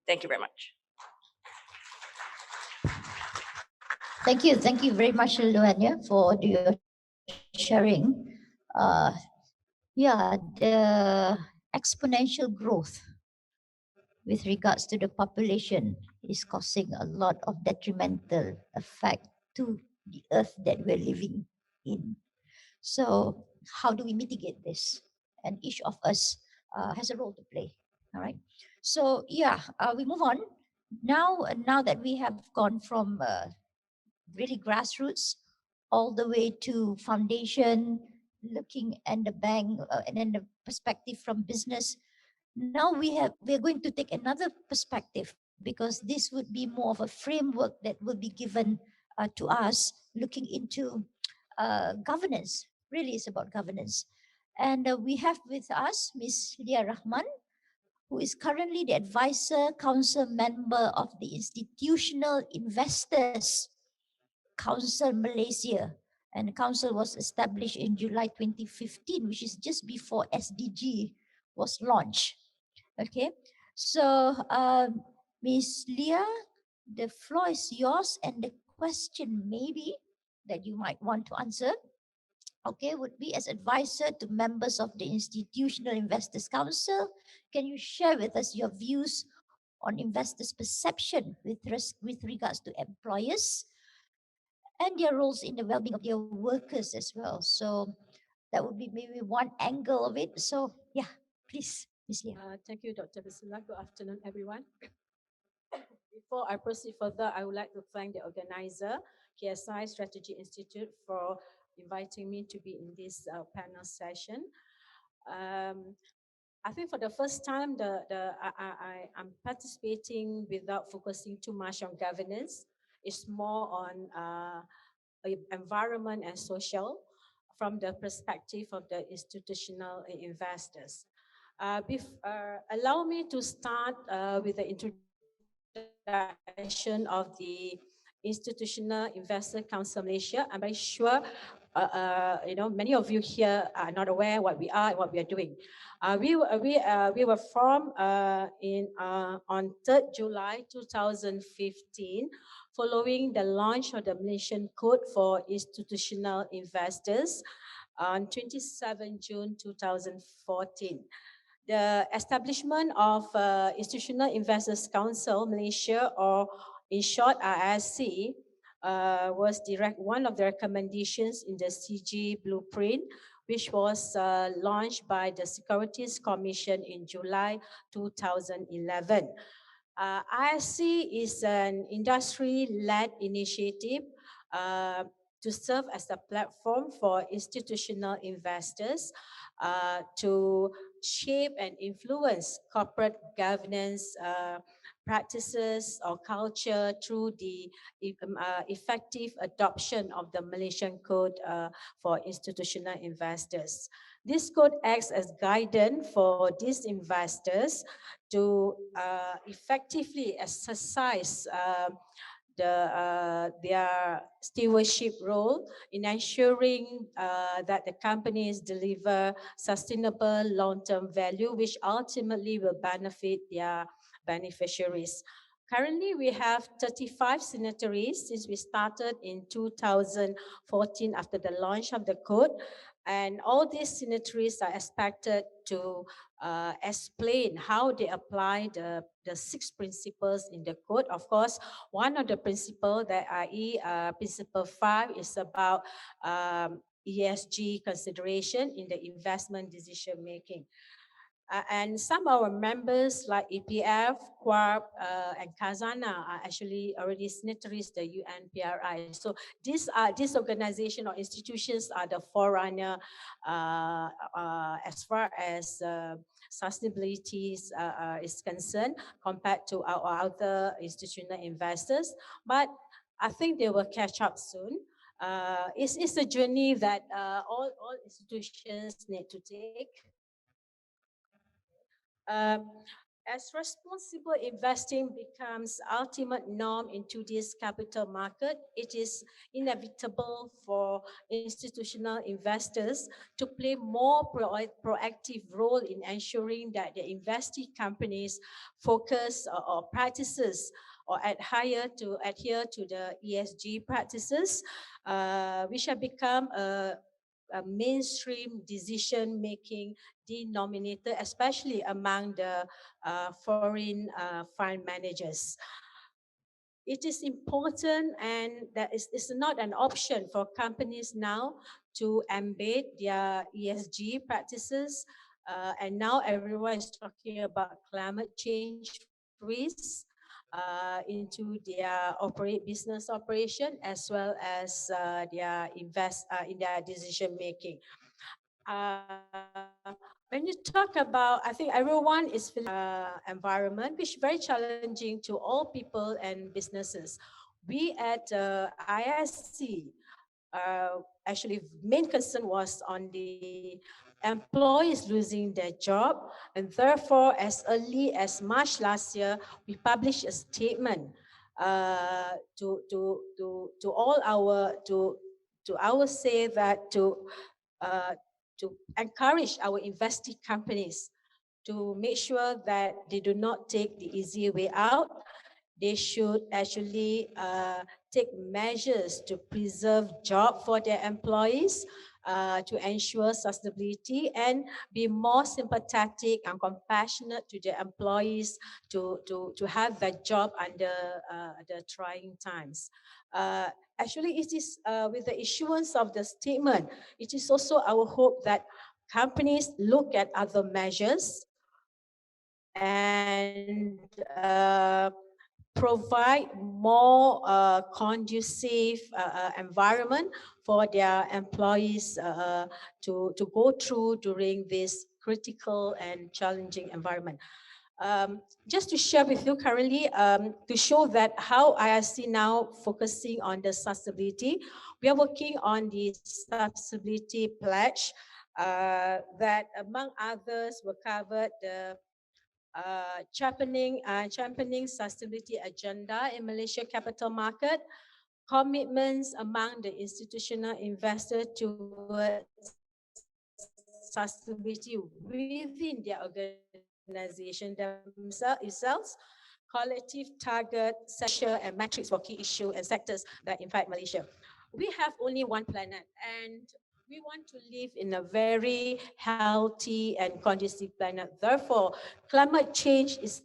D: Thank you very much.
A: Thank you very much, Luanne, for your sharing. The exponential growth with regards to the population is causing a lot of detrimental effect to the earth that we're living in. So how do we mitigate this? And each of us has a role to play. All right. So we move on. Now that we have gone from really grassroots all the way to foundation, looking at the bank and then the perspective from business, Now we're going to take another perspective, because this would be more of a framework that will be given to us, looking into governance. Really, it's about governance. And we have with us Ms. Leah Rahman, who is currently the advisor council member of the Institutional Investors Council Malaysia. And the council was established in July 2015, which is just before SDG was launched. Okay, so Ms. Leah, the floor is yours, and the question maybe that you might want to answer, okay, would be, as advisor to members of the Institutional Investors Council, can you share with us your views on investors' perception with regards to employers and their roles in the well-being of their workers as well? So that would be maybe one angle of it. So yeah, please, Ms. Leah.
E: Thank you, Dr. Rashila. Good afternoon, everyone. Before I proceed further, I would like to thank the organizer, KSI Strategic Institute, for inviting me to be in this panel session. I think for the first time, I'm participating without focusing too much on governance. It's more on environment and social from the perspective of the institutional investors. Allow me to start with the introduction of the Institutional Investor Council Malaysia. I'm very sure many of you here are not aware what we are and what we are doing. We were formed on 3rd July 2015, following the launch of the Malaysian Code for Institutional Investors on 27 June 2014. The establishment of Institutional Investors Council Malaysia, or in short IISC, was one of the recommendations in the CG blueprint, which was launched by the Securities Commission in July 2011. IISC is an industry-led initiative to serve as a platform for institutional investors to shape and influence corporate governance practices or culture through the effective adoption of the Malaysian Code for institutional investors. This code acts as guidance for these investors to effectively exercise their stewardship role in ensuring that the companies deliver sustainable long-term value, which ultimately will benefit their beneficiaries. Currently, we have 35 signatories since we started in 2014 after the launch of the code. And all these signatories are expected to explain how they apply the 6 principles in the code. Of course, one of the principles, that i.e. Principle 5, is about ESG consideration in the investment decision making. And some of our members like EPF, QUARP, and Hasanah are actually already signatories to the UN PRI. So these organizations or institutions are the forerunner as far as sustainability is concerned compared to our other institutional investors. But I think they will catch up soon. It's a journey that all institutions need to take. As responsible investing becomes ultimate norm into this capital market, it is inevitable for institutional investors to play more proactive role in ensuring that the investing companies focus or practices or adhere to the ESG practices, which have become a mainstream decision-making denominator, especially among the foreign fund managers. It is important, and that is not an option for companies now to embed their ESG practices. And now everyone is talking about climate change risks into their business operation, as well as their in their decision making. When you talk about, I think everyone is feeling environment, which is very challenging to all people and businesses. We at ISC, actually main concern was on the employees losing their job, and therefore as early as March last year, we published a statement to all our to our say that uh, to encourage our investing companies to make sure that they do not take the easy way out. They should actually take measures to preserve job for their employees, to ensure sustainability, and be more sympathetic and compassionate to their employees to have that job under the trying times. Actually, it is with the issuance of the statement, it is also our hope that companies look at other measures and provide more conducive environment for their employees to go through during this critical and challenging environment. Just to share with you currently, to show that how IRC now focusing on the sustainability, we are working on the sustainability pledge that among others were covered the championing sustainability agenda in Malaysia capital market, commitments among the institutional investors towards sustainability within their organization themselves, collective target, measure and metrics for key issues and sectors that impact Malaysia. We have only one planet, and we want to live in a very healthy and conducive planet. Therefore, climate change is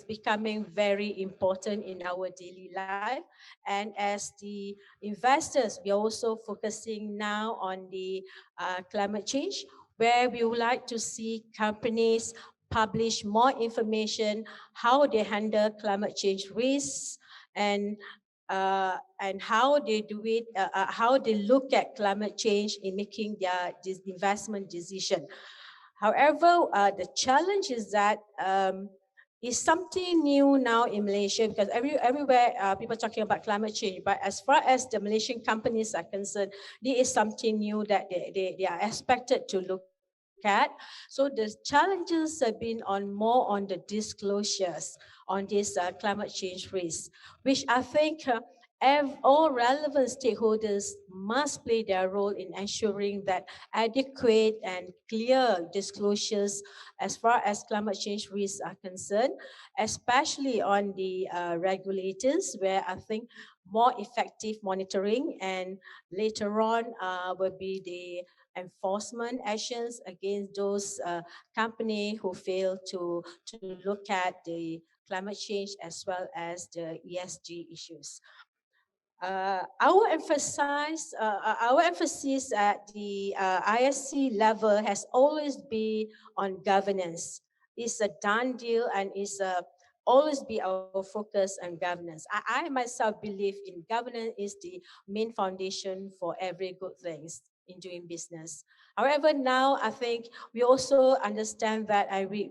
E: becoming very important in our daily life. And as the investors, we are also focusing now on the climate change, where we would like to see companies publish more information how they handle climate change risks, and how they do it, how they look at climate change in making their investment decision. However, the challenge is that it's something new now in Malaysia, because everywhere people are talking about climate change. But as far as the Malaysian companies are concerned, this is something new that they are expected to look at. So the challenges have been more on the disclosures on this climate change risk, which I think all relevant stakeholders must play their role in ensuring that adequate and clear disclosures as far as climate change risks are concerned, especially on the regulators, where I think more effective monitoring and later on will be the enforcement actions against those companies who fail to look at the climate change as well as the ESG issues. Our emphasis at the ISC level has always been on governance. It's a done deal, and it's always be our focus on governance. I myself believe in governance is the main foundation for every good things in doing business. However, now I think we also understand that we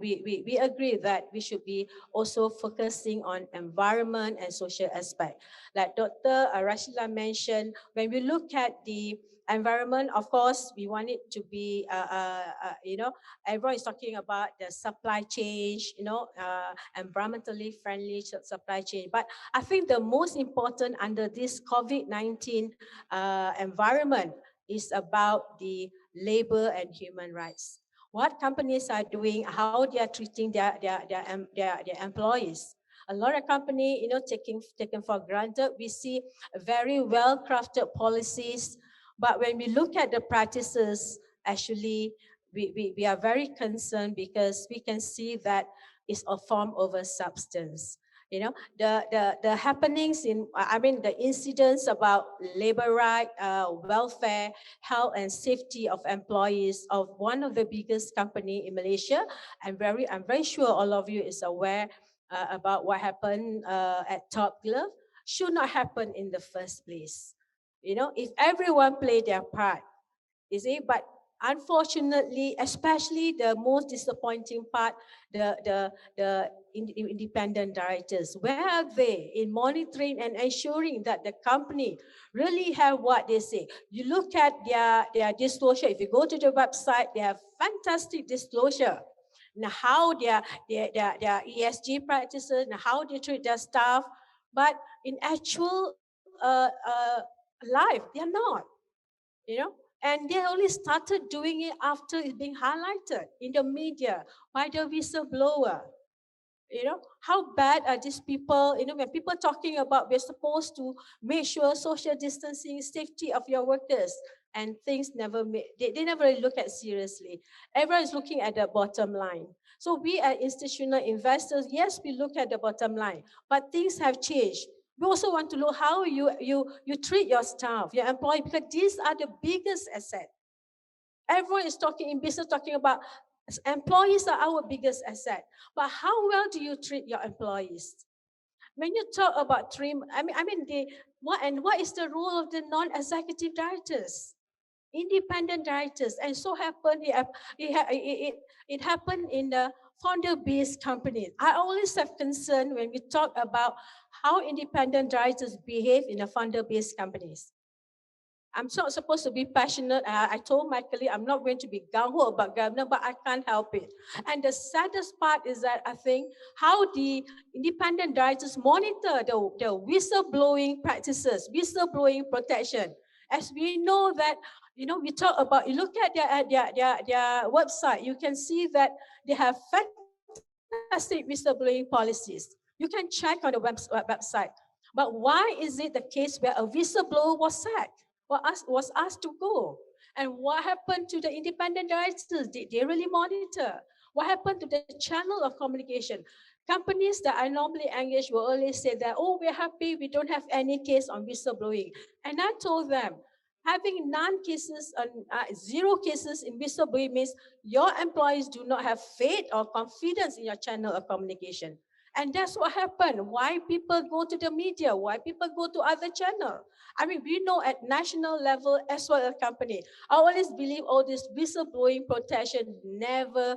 E: agree that we should be also focusing on environment and social aspect. Like Dr. Rashila mentioned, when we look at the environment, of course, we want it to be, everyone is talking about the supply chain, environmentally friendly supply chain. But I think the most important under this COVID-19 environment is about the labor and human rights. What companies are doing, how they are treating their employees. A lot of company, taken for granted. We see very well-crafted policies, but when we look at the practices, actually, we are very concerned because we can see that it's a form over substance. The happenings the incidents about labor right, welfare, health and safety of employees of one of the biggest company in Malaysia. I'm very sure all of you is aware about what happened at Top Glove. Should not happen in the first place. If everyone play their part, but Unfortunately, especially the most disappointing part, the independent directors, where are they in monitoring and ensuring that the company really have what they say? You look at their disclosure. If you go to the website, they have fantastic disclosure. Now, how their ESG practices, and how they treat their staff, but in actual life, they are not. You know, and they only started doing it after it's being highlighted in the media by the whistleblower. You know, how bad are these people? You know, when people talking about we're supposed to make sure social distancing, safety of your workers, and things never made, they never really look at seriously. Everyone is looking at the bottom line. So we as institutional investors, yes, we look at the bottom line, but things have changed. We also want to look how you treat your staff, your employee, because these are the biggest asset. Everyone is talking in business, talking about employees are our biggest asset. But how well do you treat your employees? When you talk about what is the role of the non-executive directors, independent directors? And so happened it happened in the founder-based companies. I always have concern when we talk about how independent directors behave in the founder-based companies. I'm not supposed to be passionate. I told my colleague I'm not going to be gung-ho about governance, but I can't help it. And the saddest part is that I think how the independent directors monitor the whistleblowing practices, whistleblowing protection. As we know that, you know, we talk about, you look at their website, you can see that they have fantastic whistleblowing policies. You can check on the website. But why is it the case where a whistleblower was sacked? Was asked to go. And what happened to the independent directors? Did they really monitor? What happened to the channel of communication? Companies that I normally engage will always say that, oh, we're happy, we don't have any case on whistleblowing. And I told them, having zero cases in whistleblowing means your employees do not have faith or confidence in your channel of communication. And that's what happened. Why people go to the media? Why people go to other channels? I mean, we know at national level as well as company. I always believe all this whistleblowing protection never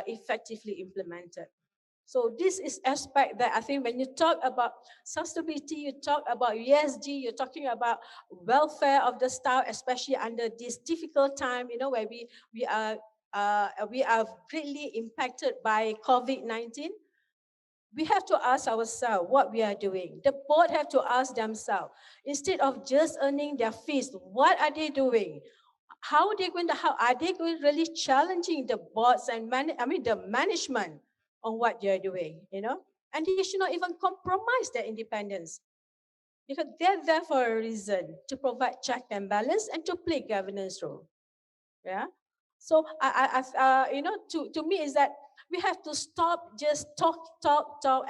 E: effectively implemented. So this is aspect that I think when you talk about sustainability, you talk about ESG, you're talking about welfare of the staff, especially under this difficult time, you know, where we are greatly impacted by COVID-19. We have to ask ourselves what we are doing. The board have to ask themselves, instead of just earning their fees, what are they doing? How are they going really challenging the boards and the management on what they're doing, you know? And they should not even compromise their independence, because they're there for a reason, to provide check and balance and to play governance role. Yeah. So to me is that we have to stop just talk,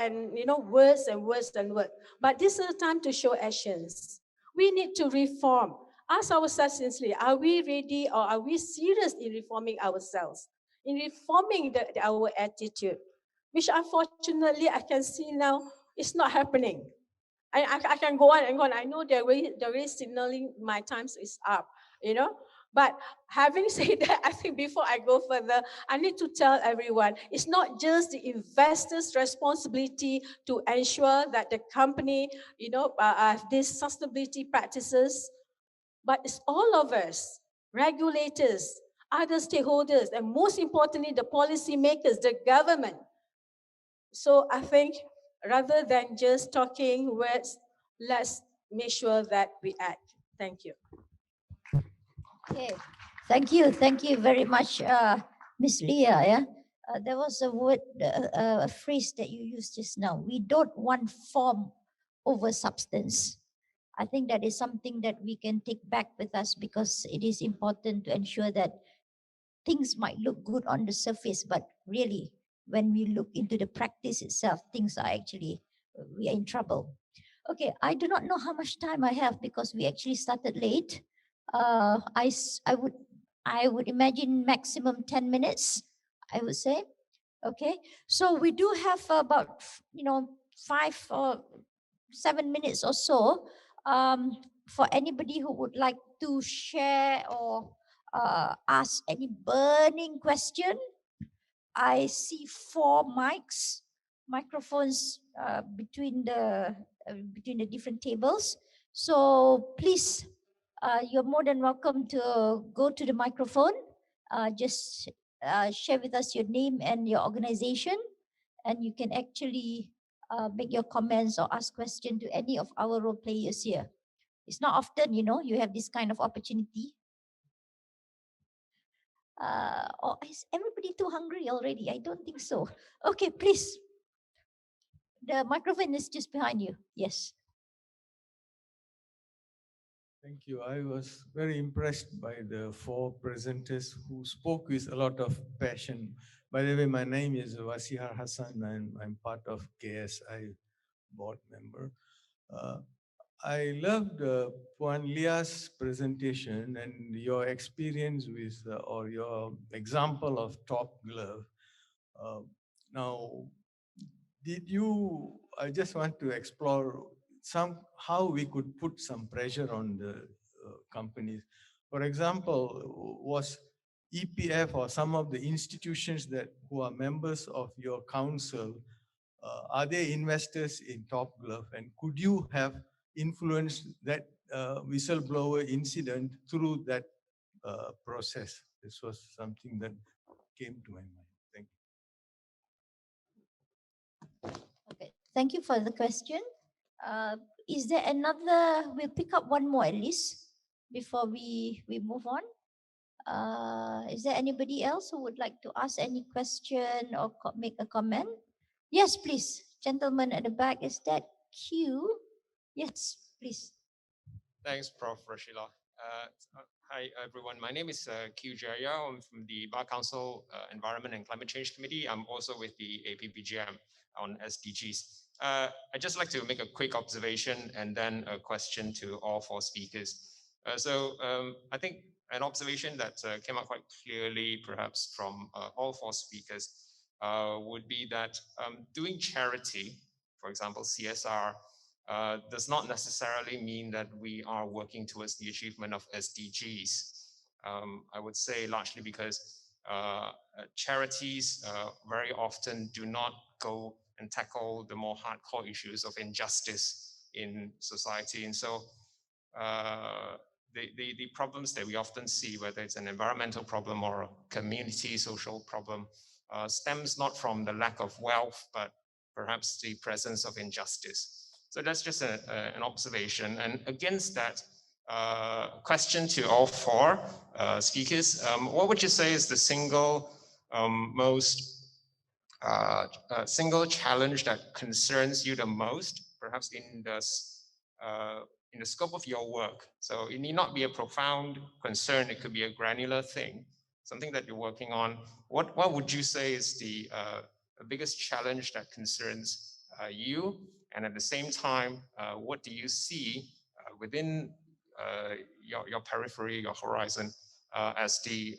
E: and words and words and words. But this is the time to show actions. We need to reform. Ask ourselves sincerely, are we ready or are we serious in reforming ourselves? In reforming our attitude, which unfortunately I can see now is not happening. I can go on and go on. I know they're really signaling my times is up, But having said that, I think before I go further, I need to tell everyone, it's not just the investors' responsibility to ensure that the company, have these sustainability practices, but it's all of us, regulators, other stakeholders, and most importantly, the policy makers, the government. So I think rather than just talking words, let's make sure that we act. Thank you.
A: Okay, thank you very much, Miss Leah. Yeah, there was a word, a phrase that you used just now. We don't want form over substance. I think that is something that we can take back with us, because it is important to ensure that things might look good on the surface, but really, when we look into the practice itself, things are actually, we are in trouble. Okay, I do not know how much time I have, because we actually started late. I would imagine maximum 10 minutes, I would say. Okay, so we do have about 5 or 7 minutes or so for anybody who would like to share or ask any burning question. I see 4 microphones between the different tables. So please, you're more than welcome to go to the microphone. Just share with us your name and your organization, and you can actually make your comments or ask questions to any of our role players here. It's not often, you have this kind of opportunity. Or is everybody too hungry already? I don't think so. Okay, please. The microphone is just behind you. Yes.
F: Thank you. I was very impressed by the 4 presenters who spoke with a lot of passion. By the way, my name is Wasihar Hassan and I'm part of KSI board member. I loved Puan Lia's presentation and your experience with or your example of top glove. Now, I just want to explore how we could put some pressure on the companies. For example, was EPF or some of the institutions who are members of your council, are they investors in Top Glove? And could you have influenced that whistleblower incident through that process? This was something that came to my mind. Thank you.
A: Okay. Thank you for the question. Is there another? We'll pick up one more at least before we move on. Is there anybody else who would like to ask any question or make a comment? Yes, please. Gentleman at the back, is that Q? Yes, please.
G: Thanks, Prof. Rashila. Hi, everyone. My name is Q Jaya. I'm from the Bar Council Environment and Climate Change Committee. I'm also with the APPGM on SDGs. I'd just like to make a quick observation and then a question to all 4 speakers. I think an observation that came out quite clearly, perhaps from all 4 speakers, would be that doing charity, for example, CSR, does not necessarily mean that we are working towards the achievement of SDGs. I would say largely because charities very often do not go and tackle the more hardcore issues of injustice in society. And so the problems that we often see, whether it's an environmental problem or a community social problem, stems not from the lack of wealth, but perhaps the presence of injustice. So that's just an observation. And against that, question to all 4 speakers, what would you say is the single single challenge that concerns you the most, perhaps in the scope of your work? So it need not be a profound concern, it could be a granular thing, something that you're working on. What would you say is the biggest challenge that concerns you? And at the same time, what do you see within your periphery, your horizon, as the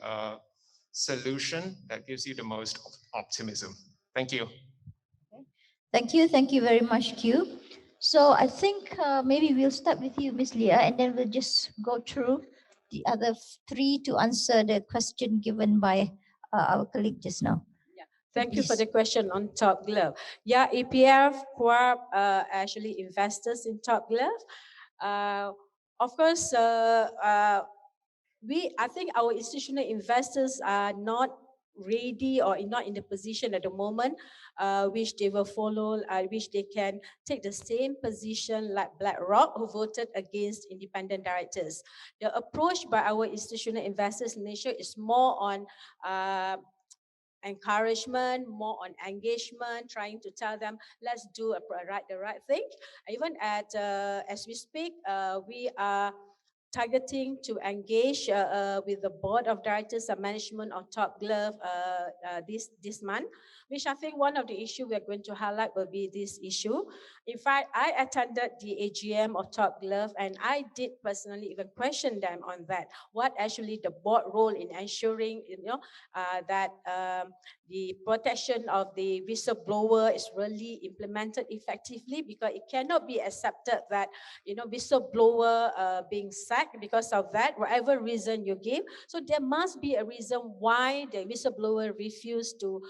G: solution that gives you the most optimism? Thank you.
A: Okay. Thank you very much, Q. So I think maybe we'll start with you, Ms. Leah, and then we'll just go through the other 3 to answer the question given by our colleague just now.
E: Thank you for the question on Top Glove. Yeah, EPF, Corp, actually investors in Top Glove. Of course, I think our institutional investors are not ready or not in the position at the moment which they will follow, which they can take the same position like BlackRock, who voted against independent directors. The approach by our institutional investors in Malaysia is more on encouragement, more on engagement, trying to tell them, let's do the right thing. Even as we speak, we are targeting to engage with the board of directors and management of Top Glove this month, which I think one of the issues we are going to highlight will be this issue. In fact, I attended the AGM of Top Glove and I did personally even question them on that. What actually the board role in ensuring, that the protection of the whistleblower is really implemented effectively, because it cannot be accepted that, whistleblower being sacked sacked because of that, whatever reason you give. So there must be a reason why the whistleblower refused to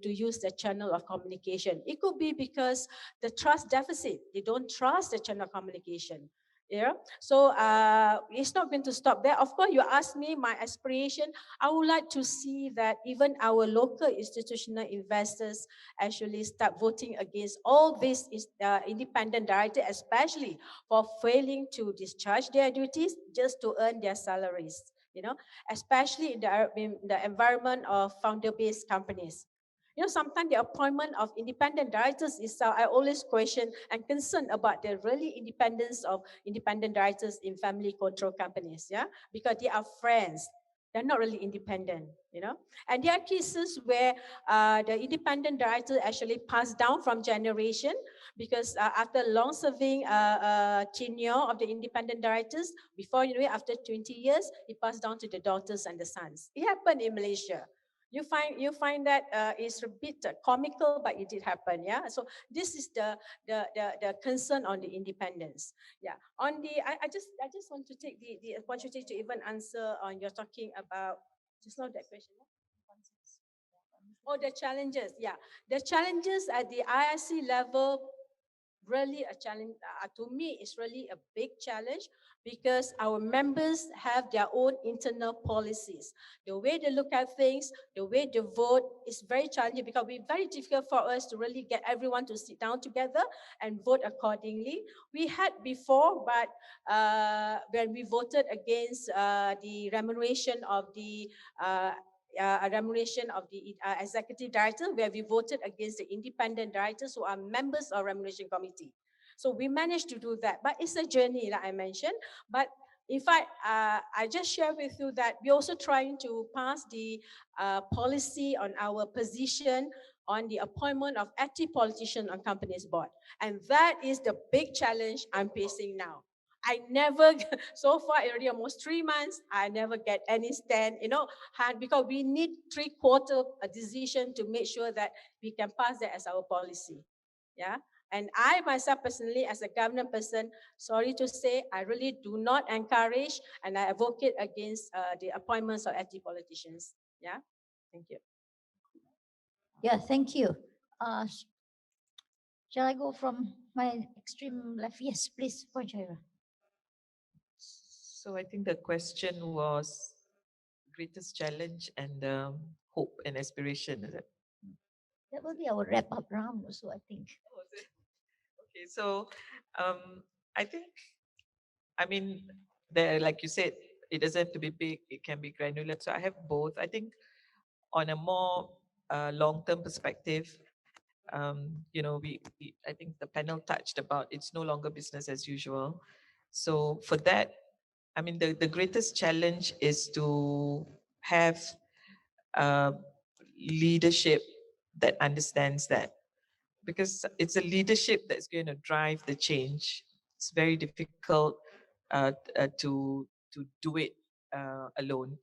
E: use the channel of communication. It could be because the trust deficit. They don't trust the channel of communication. Yeah, so it's not going to stop there. Of course, you ask me my aspiration. I would like to see that even our local institutional investors actually start voting against all these independent directors, especially for failing to discharge their duties just to earn their salaries. You know, especially in the environment of founder-based companies. You know, sometimes the appointment of independent directors is, I always question and concerned about the really independence of independent directors in family-controlled companies, yeah, because they are friends. They're not really independent, you know. And there are cases where the independent director actually passed down from generation because after long-serving tenure of the independent directors, before you know it, after 20 years, it passed down to the daughters and the sons. It happened in Malaysia. You find that it's a bit comical, but it did happen. Yeah. So this is the concern on the independence. Yeah. On the I just want to take the opportunity to even answer on you're talking about just not that question. Oh, the challenges. Yeah. The challenges at the IIC level really a challenge. To me, it's really a big challenge because our members have their own internal policies. The way they look at things, the way they vote is very challenging because it's very difficult for us to really get everyone to sit down together and vote accordingly. We had before, but when we voted against the remuneration of the remuneration of the executive director, where we voted against the independent directors who are members of remuneration committee. So we managed to do that, but it's a journey, like I mentioned. But in fact, I just share with you that we're also trying to pass the policy on our position on the appointment of active politicians on companies board. And that is the big challenge I'm facing now. I never, so far already almost 3 months, I never get any stand, you know, because we need 3/4 a decision to make sure that we can pass that as our policy. Yeah. And I myself personally, as a government person, sorry to say, I really do not encourage and I advocate against the appointments of active politicians. Yeah. Thank you.
A: Yeah, thank you. Shall I go from my extreme left? Yes, please, Point Shahira.
C: So I think the question was greatest challenge and hope and aspiration, is it?
A: That will be our wrap-up round also, I think.
C: Oh, is it? Okay, so I think, I mean, there, like you said, it doesn't have to be big, it can be granular. So I have both. I think on a more long-term perspective, you know, I think the panel touched about it's no longer business as usual. So for that, I mean, the greatest challenge is to have leadership that understands that, because it's a leadership that's going to drive the change. It's very difficult to do it alone.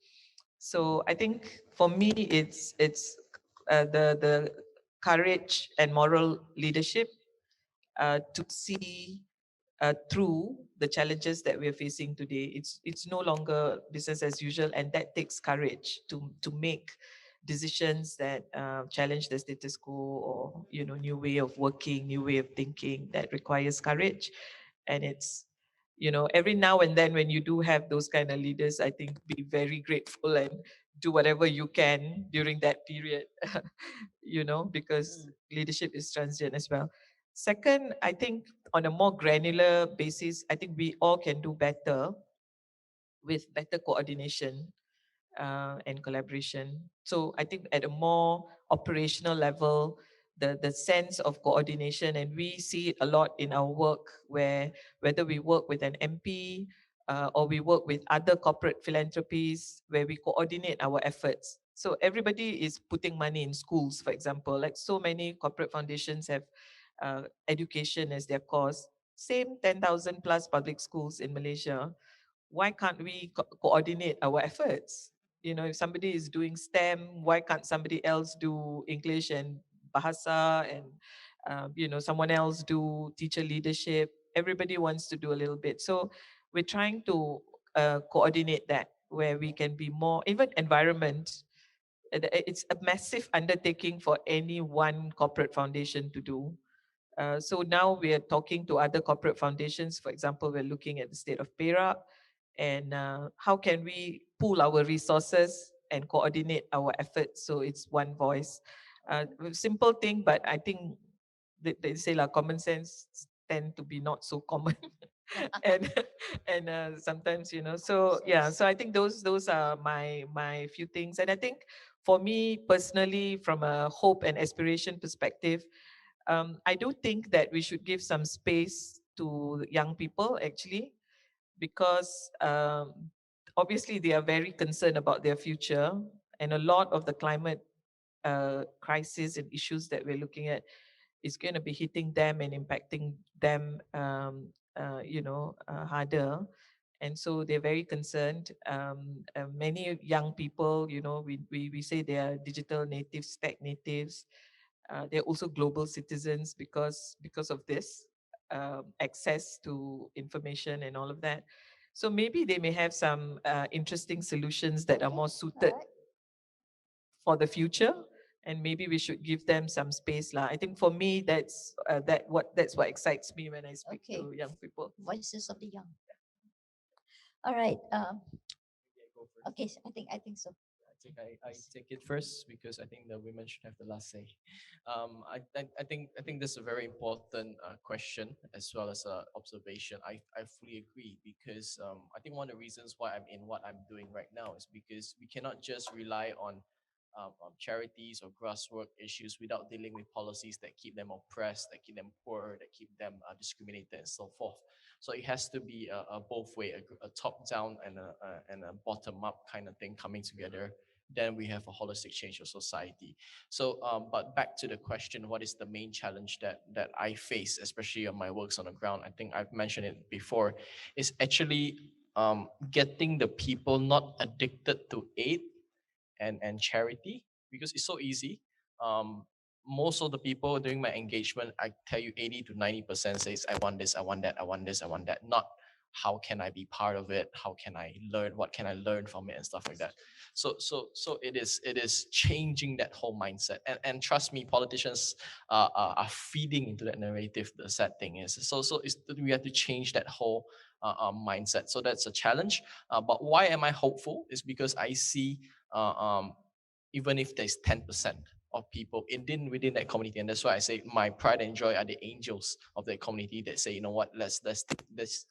C: So I think for me, it's the courage and moral leadership to see through the challenges that we're facing today. It's no longer business as usual, and that takes courage to make decisions that challenge the status quo, or new way of working, new way of thinking. That requires courage, and it's every now and then when you do have those kind of leaders, I think be very grateful and do whatever you can during that period, because leadership is transient as well. Second, I think on a more granular basis, I think we all can do better with better coordination and collaboration. So I think at a more operational level, the sense of coordination, and we see it a lot in our work, where whether we work with an MP or we work with other corporate philanthropies, where we coordinate our efforts. So everybody is putting money in schools, for example, like so many corporate foundations have education as their cause. Same 10,000 plus public schools in Malaysia. Why can't we coordinate our efforts? If somebody is doing STEM, why can't somebody else do English and Bahasa, and someone else do teacher leadership? Everybody wants to do a little bit. So we're trying to coordinate that, where we can be more, even environment, it's a massive undertaking for any one corporate foundation to do. So now we are talking to other corporate foundations. For example, we're looking at the state of Perak and how can we pool our resources and coordinate our efforts so it's one voice. Simple thing, but I think they say like common sense tend to be not so common. and sometimes, you know, so yeah, so I think those are my few things. And I think for me personally, from a hope and aspiration perspective, I do think that we should give some space to young people actually, because obviously they are very concerned about their future, and a lot of the climate crisis and issues that we're looking at is going to be hitting them and impacting them, harder. And so they're very concerned. Many young people, you know, we say they are digital natives, tech natives. They're also global citizens because of this access to information and all of that. So maybe they may have some interesting solutions that are more suited for the future, and maybe we should give them some space lah. I think for me that's what excites me when I speak to young people.
A: Voices of the young. All right. Okay, I think so.
B: I take it first because I think the women should have the last say. I think this is a very important question as well as an observation. I fully agree because I think one of the reasons why I'm in what I'm doing right now is because we cannot just rely on charities or grassroots issues without dealing with policies that keep them oppressed, that keep them poor, that keep them discriminated, and so forth. So it has to be a both way, a top down and a bottom up kind of thing coming together. Then we have a holistic change of society. So, but back to the question, what is the main challenge that I face, especially on my works on the ground? I think I've mentioned it before, is actually getting the people not addicted to aid and charity, because it's so easy. Most of the people during my engagement, I tell you 80 to 90% says, I want this, I want that, I want this, I want that. Not how can I be part of it? How can I learn? What can I learn from it and stuff like that? So it is changing that whole mindset. And trust me, politicians are feeding into that narrative. The sad thing is, so we have to change that whole mindset. So that's a challenge. But why am I hopeful? Is because I see even if there's 10% of people within that community, and that's why I say my pride and joy are the angels of that community that say, you know what, let's take this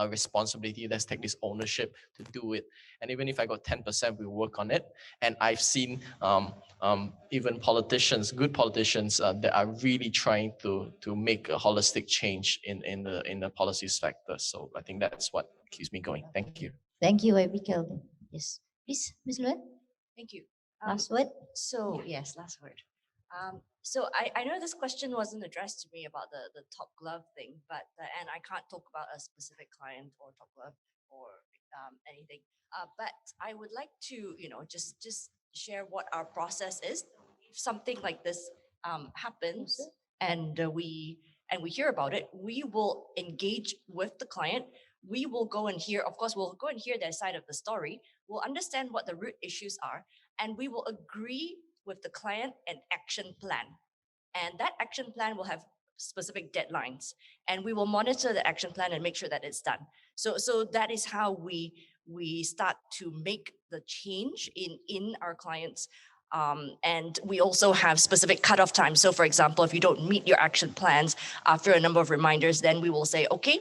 B: responsibility, let's take this ownership to do it. And even if I got 10%, we work on it. And I've seen even politicians, good politicians, that are really trying to make a holistic change in the policy sector. So I think that's what keeps me going. Thank you.
A: Thank you, Ivy Kelvin. Yes, please, Ms. Luanne.
D: Thank you.
A: Last word.
D: So yes, last word. So I know this question wasn't addressed to me about the top glove thing, but and I can't talk about a specific client or top glove or anything. But I would like to, just share what our process is. If something like this happens and we hear about it, we will engage with the client. We will go and hear, of course, we'll go and hear their side of the story. We'll understand what the root issues are, and we will agree with the client an action plan. And that action plan will have specific deadlines, and we will monitor the action plan and make sure that it's done. So that is how we start to make the change in our clients. And we also have specific cutoff times. So for example, if you don't meet your action plans after a number of reminders, then we will say, okay,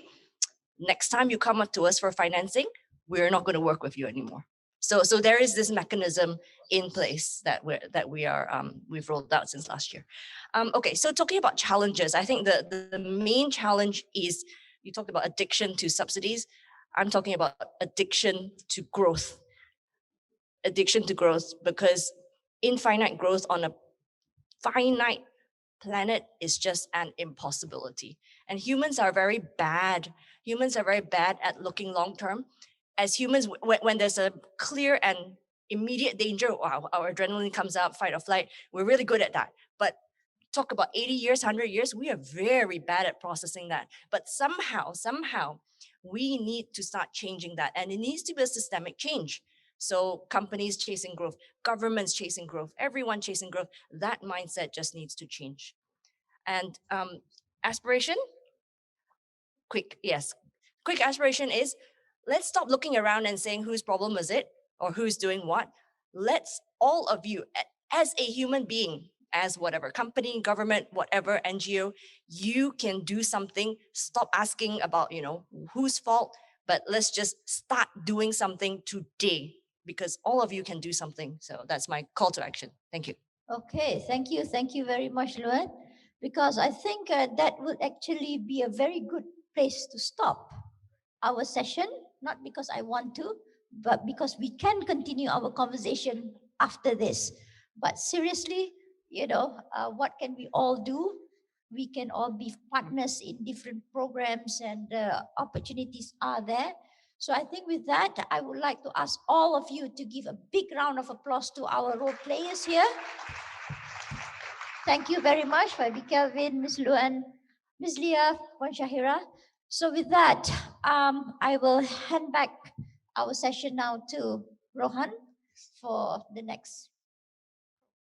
D: next time you come up to us for financing, we're not going to work with you anymore. So there is this mechanism in place that we've rolled out since last year. Okay, so talking about challenges, I think the main challenge is, you talked about addiction to subsidies. I'm talking about addiction to growth. Addiction to growth, because infinite growth on a finite planet is just an impossibility. And humans are very bad. Humans are very bad at looking long term. As humans, when there's a clear and immediate danger, wow, our adrenaline comes up, fight or flight. We're really good at that. But talk about 80 years, 100 years, we are very bad at processing that. But somehow, We need to start changing that, and it needs to be a systemic change. So companies chasing growth, governments chasing growth, everyone chasing growth, that mindset just needs to change. And aspiration, quick aspiration is, let's stop looking around and saying whose problem is it or who's doing what. Let's, all of you, as a human being, as whatever company, government, whatever NGO, you can do something. Stop asking about, whose fault, but let's just start doing something today, because all of you can do something. So that's my call to action. Thank you.
A: Okay, thank you. Thank you very much, Luanne, because I think that would actually be a very good place to stop our session, not because I want to, but because we can continue our conversation after this. But seriously, what can we all do? We can all be partners in different programs, and opportunities are there. So I think with that, I would like to ask all of you to give a big round of applause to our role players here. Thank you very much, Fabi Kelvin, Ms. Luanne, Ms. Leah, Wan Shahira. So with that, I will hand back our session now to Rohan for the next